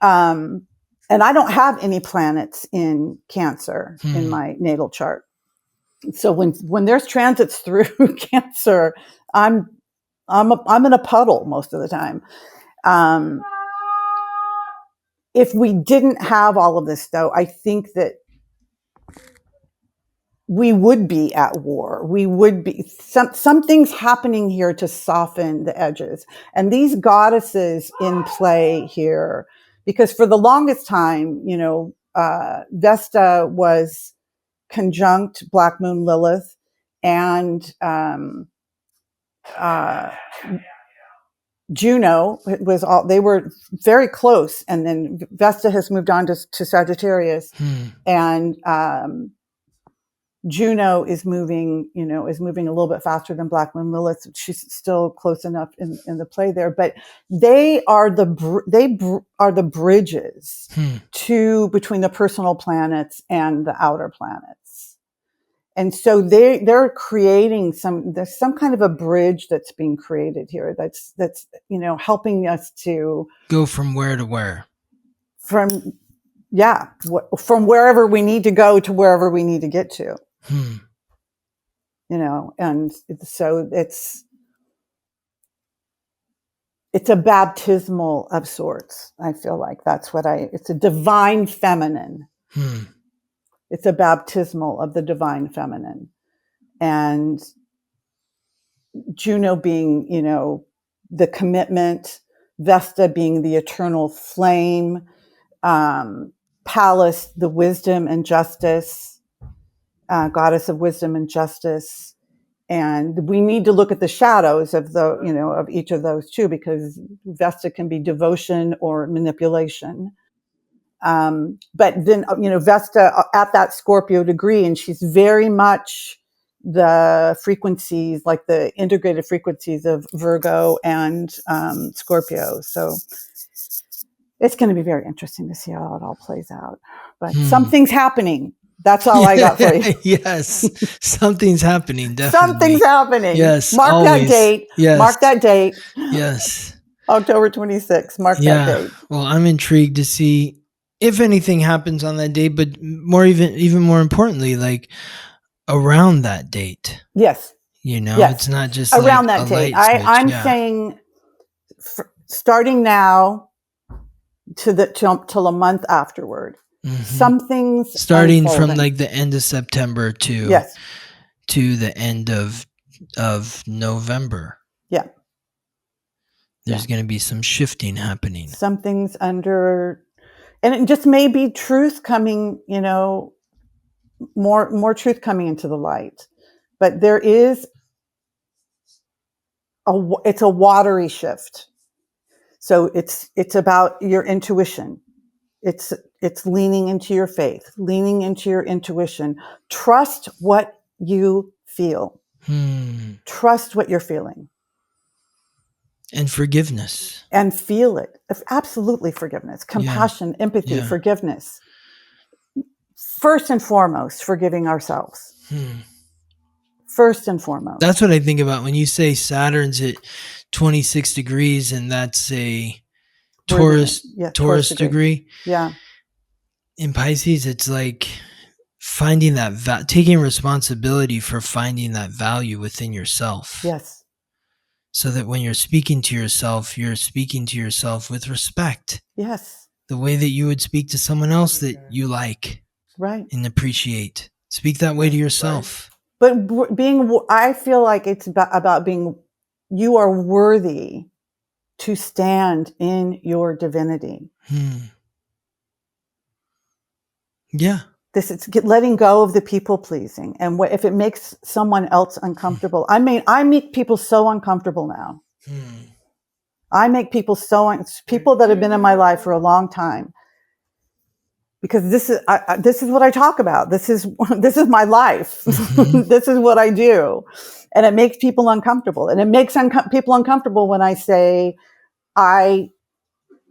And I don't have any planets in Cancer in my natal chart. So when there's transits through Cancer, I'm in a puddle most of the time. If we didn't have all of this, though, I think that we would be at war. We would be something's happening here to soften the edges. And these goddesses in play here, because for the longest time, you know, Vesta was conjunct Black Moon Lilith, and Juno was all, they were very close. And then Vesta has moved on to Sagittarius, and Juno is moving a little bit faster than Black Moon Lilith. She's still close enough in the play there, but they are the bridges between the personal planets and the outer planets. And so they're creating there's some kind of a bridge that's being created here that's helping us to go from where to where. From wherever we need to go to wherever we need to get to. And so it's a baptismal of sorts. I feel like it's a divine feminine. It's a baptismal of the divine feminine. And Juno being, the commitment, Vesta being the eternal flame, Pallas, the wisdom and justice, goddess of wisdom and justice. And we need to look at the shadows of of each of those too, because Vesta can be devotion or manipulation. But then, Vesta at that Scorpio degree, and she's very much the frequencies, like the integrated frequencies of Virgo and Scorpio. So it's going to be very interesting to see how it all plays out. But something's happening. That's all I got for you. Yes, something's happening. Definitely. Something's happening. Yes, mark always. that date. Yes. Mark that date. Yes. October 26th. Mark that date. Well, I'm intrigued to see if anything happens on that date, but even more importantly, like around that date. Yes. Yes. It's not just around like that date. I'm saying starting now till a month afterward. Something's starting unfolding. from like the end of September to the end of November. Yeah. There's going to be some shifting happening. Something's and it just may be truth coming, more truth coming into the light. But there is it's a watery shift. So it's about your intuition. It's leaning into your faith, leaning into your intuition. Trust what you feel. Trust what you're feeling. And forgiveness. And feel it. Absolutely forgiveness. Compassion, empathy, forgiveness. First and foremost, forgiving ourselves. First and foremost. That's what I think about when you say Saturn's at 26 degrees and that's a Taurus degree. Yeah. In Pisces, it's like finding that taking responsibility for finding that value within yourself. Yes. So that when you're speaking to yourself with respect. Yes. The way that you would speak to someone else that you like. Right. And appreciate. Speak that way to yourself. But I feel like it's about being, you are worthy to stand in your divinity. Yeah. This is letting go of the people pleasing. And if it makes someone else uncomfortable, I make people so uncomfortable now. I make people people that have been in my life for a long time, because this is what I talk about. This is my life. This is what I do. And it makes people uncomfortable. And it makes people uncomfortable when I say I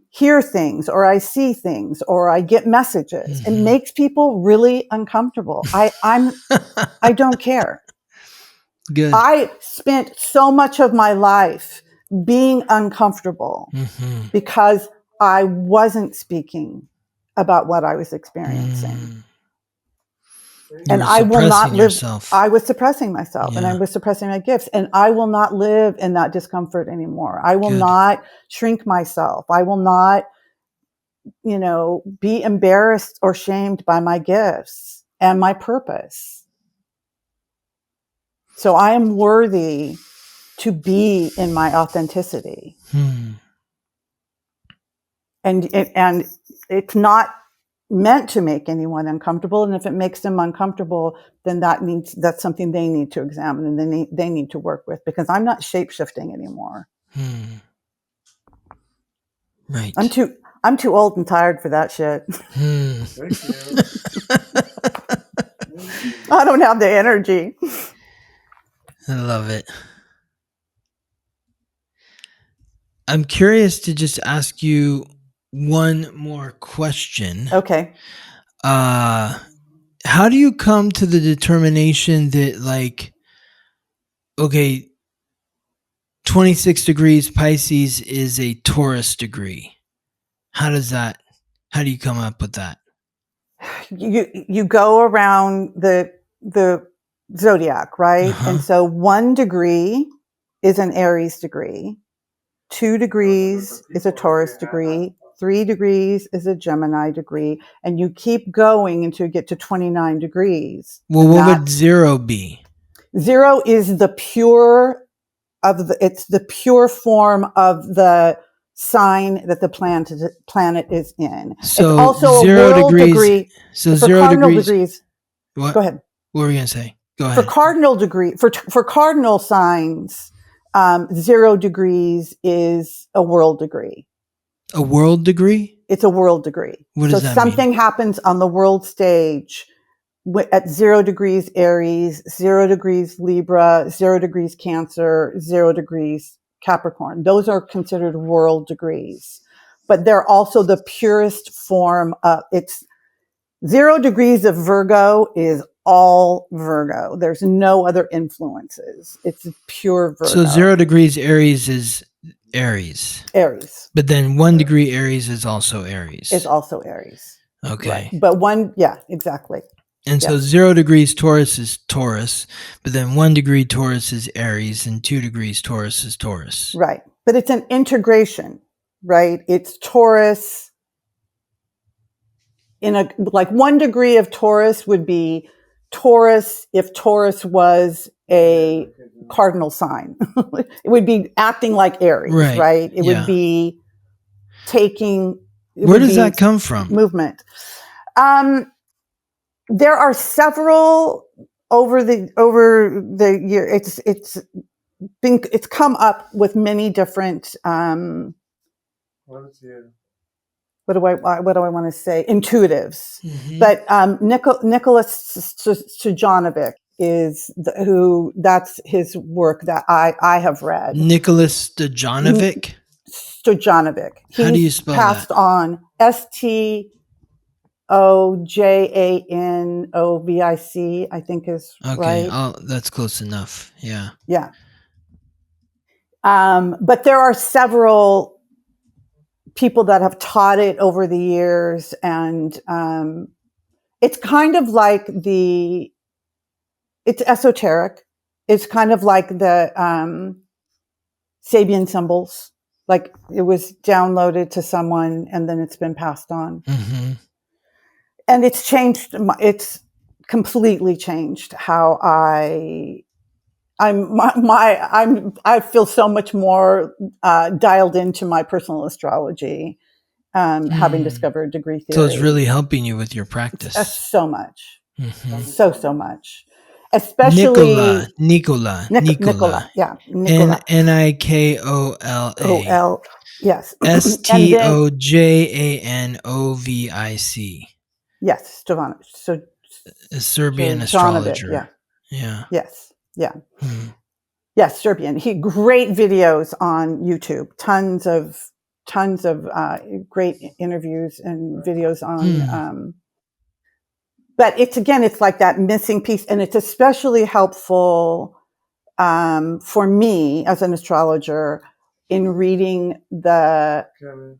hear things or I see things or I get messages. It makes people really uncomfortable. I don't care. Good. I spent so much of my life being uncomfortable because I wasn't speaking about what I was experiencing. And I will not live. Yourself. I was suppressing myself and I was suppressing my gifts, and I will not live in that discomfort anymore. I will not shrink myself. I will not, be embarrassed or shamed by my gifts and my purpose. So I am worthy to be in my authenticity. And it's not meant to make anyone uncomfortable. And if it makes them uncomfortable, then that's something they need to examine and they need to work with, because I'm not shape-shifting anymore. Right. I'm too old and tired for that shit. Thank you. I don't have the energy. I love it. I'm curious to just ask you one more question. Okay. How do you come to the determination that, like, okay, 26 degrees Pisces is a Taurus degree? How do you come up with that? You go around the zodiac, right? Uh-huh. And so 1 degree is an Aries degree. 2 degrees is a Taurus degree. 3 degrees is a Gemini degree. And you keep going until you get to 29 degrees. Well, what would 0 be? 0 is the pure it's the pure form of the sign that the planet is in. So it's also 0 a world degrees. degree. So for 0 cardinal degrees. What? Go ahead. What were you gonna say? Go ahead. For cardinal degree, for cardinal signs, 0 degrees is a world degree. A world degree? It's a world degree. What does that something mean? happens on the world stage at 0 degrees Aries, 0 degrees Libra, 0 degrees Cancer, 0 degrees Capricorn. Those are considered world degrees, but they're also the purest form of it's 0 degrees of Virgo is all Virgo. There's no other influences. It's pure Virgo. So 0 degrees Aries is Aries. Aries. But then 1 degree Aries is also Aries. It's also Aries. Okay. Right. But exactly. And so 0 degrees Taurus is Taurus, but then 1 degree Taurus is Aries and 2 degrees Taurus is Taurus. Right. But it's an integration, right? It's Taurus in 1 degree of Taurus would be Taurus if Taurus was a cardinal sign. It would be acting like Aries, right? It would be taking. Where does that come from? Movement. There are several over the year. It's come up with many different. What do I want to say? Intuitives. Mm-hmm. But Nicholas Stojanovic is that's his work that I have read. Nicholas Stojanovic? Stojanovic. How do you spell passed that? On Stojanovic, I think is right. Oh, that's close enough. Yeah. Yeah. But there are several people that have taught it over the years, and it's kind of like it's esoteric. It's kind of like the Sabian symbols, like it was downloaded to someone and then it's been passed on. Mm-hmm. And it's completely changed how I feel so much more dialed into my personal astrology, having discovered degree theory. So it's really helping you with your practice. So much. Mm-hmm. So much. Especially Nicola. Yeah. Nicola. Nikola. Yes. Stojanovic. Yes. Stojanovic. So a Serbian astrologer. Yeah. Yes. Yeah. Hmm. Yes, Serbian. Great videos on YouTube. Tons of great interviews and videos on. But it's like that missing piece, and it's especially helpful for me as an astrologer in reading the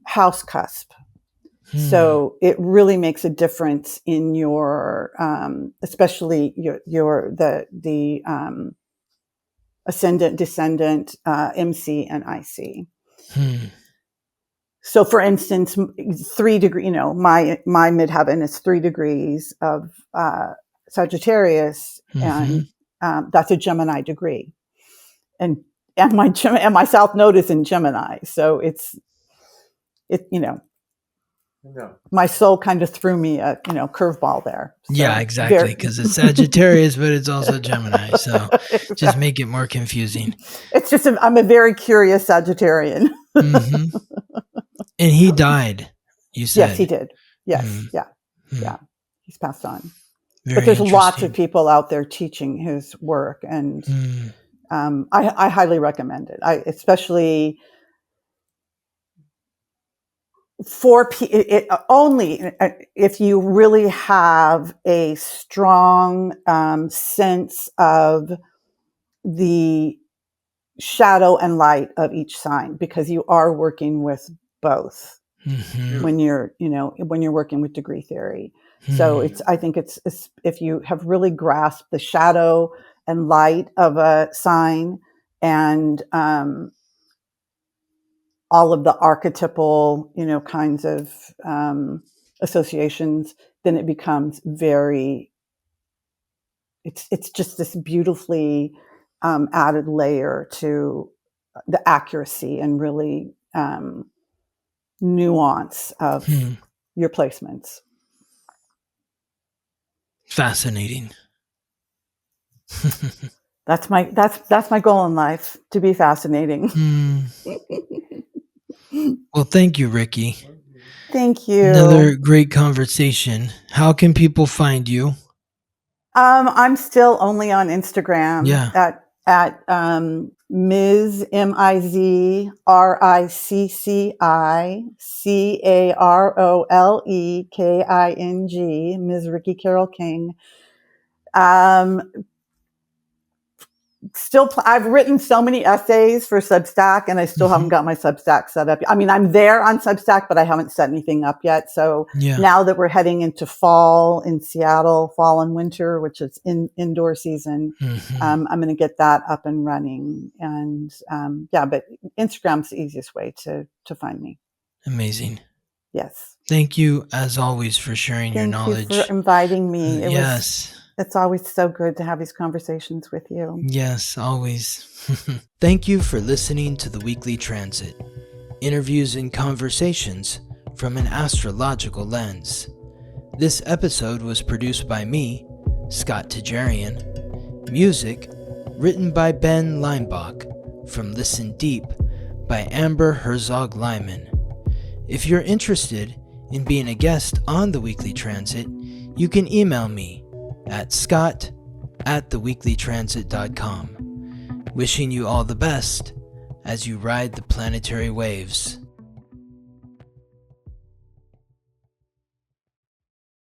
house cusp. So it really makes a difference in your, especially the ascendant, descendant, MC, and IC. So, for instance, 3 degree, my midheaven is 3 degrees of Sagittarius, and that's a Gemini degree, and my South Node is in Gemini, so it's. No. My soul kind of threw me a curveball there. So Yeah, exactly, because it's Sagittarius, but it's also Gemini, so just make it more confusing. It's just I'm a very curious Sagittarian. And he died, you said. Yes, he did. Yes, yeah. He's passed on. Very but there's lots of interesting. people out there teaching his work, and I highly recommend it. Especially for only if you really have a strong sense of the shadow and light of each sign, because you are working with both when you're working with degree theory. So I think it's if you have really grasped the shadow and light of a sign, and all of the archetypal, kinds of associations, then it becomes very, it's just this beautifully added layer to the accuracy and really nuance of your placements. Fascinating. That's my goal in life, to be fascinating. Well, thank you, Ricci. Thank you. Another great conversation. How can people find you? I'm still only on Instagram at Ms. MIZ RICCI CAROLE KING, Ms. Ricci Carole King. I've written so many essays for Substack, and I still haven't got my Substack set up. I mean, I'm there on Substack, but I haven't set anything up yet. So now that we're heading into fall in Seattle, fall and winter, which is indoor season, I'm going to get that up and running. And but Instagram's the easiest way to find me. Amazing. Yes. Thank you, as always, for sharing your knowledge. Thank you for inviting me. It's always so good to have these conversations with you. Yes, always. Thank you for listening to The Weekly Transit. Interviews and conversations from an astrological lens. This episode was produced by me, Scott Tajarian. Music written by Ben Leinbach from Listen Deep by Amber Herzog-Lyman. If you're interested in being a guest on The Weekly Transit, you can email me at scott@theweeklytransit.com. Wishing you all the best as you ride the planetary waves.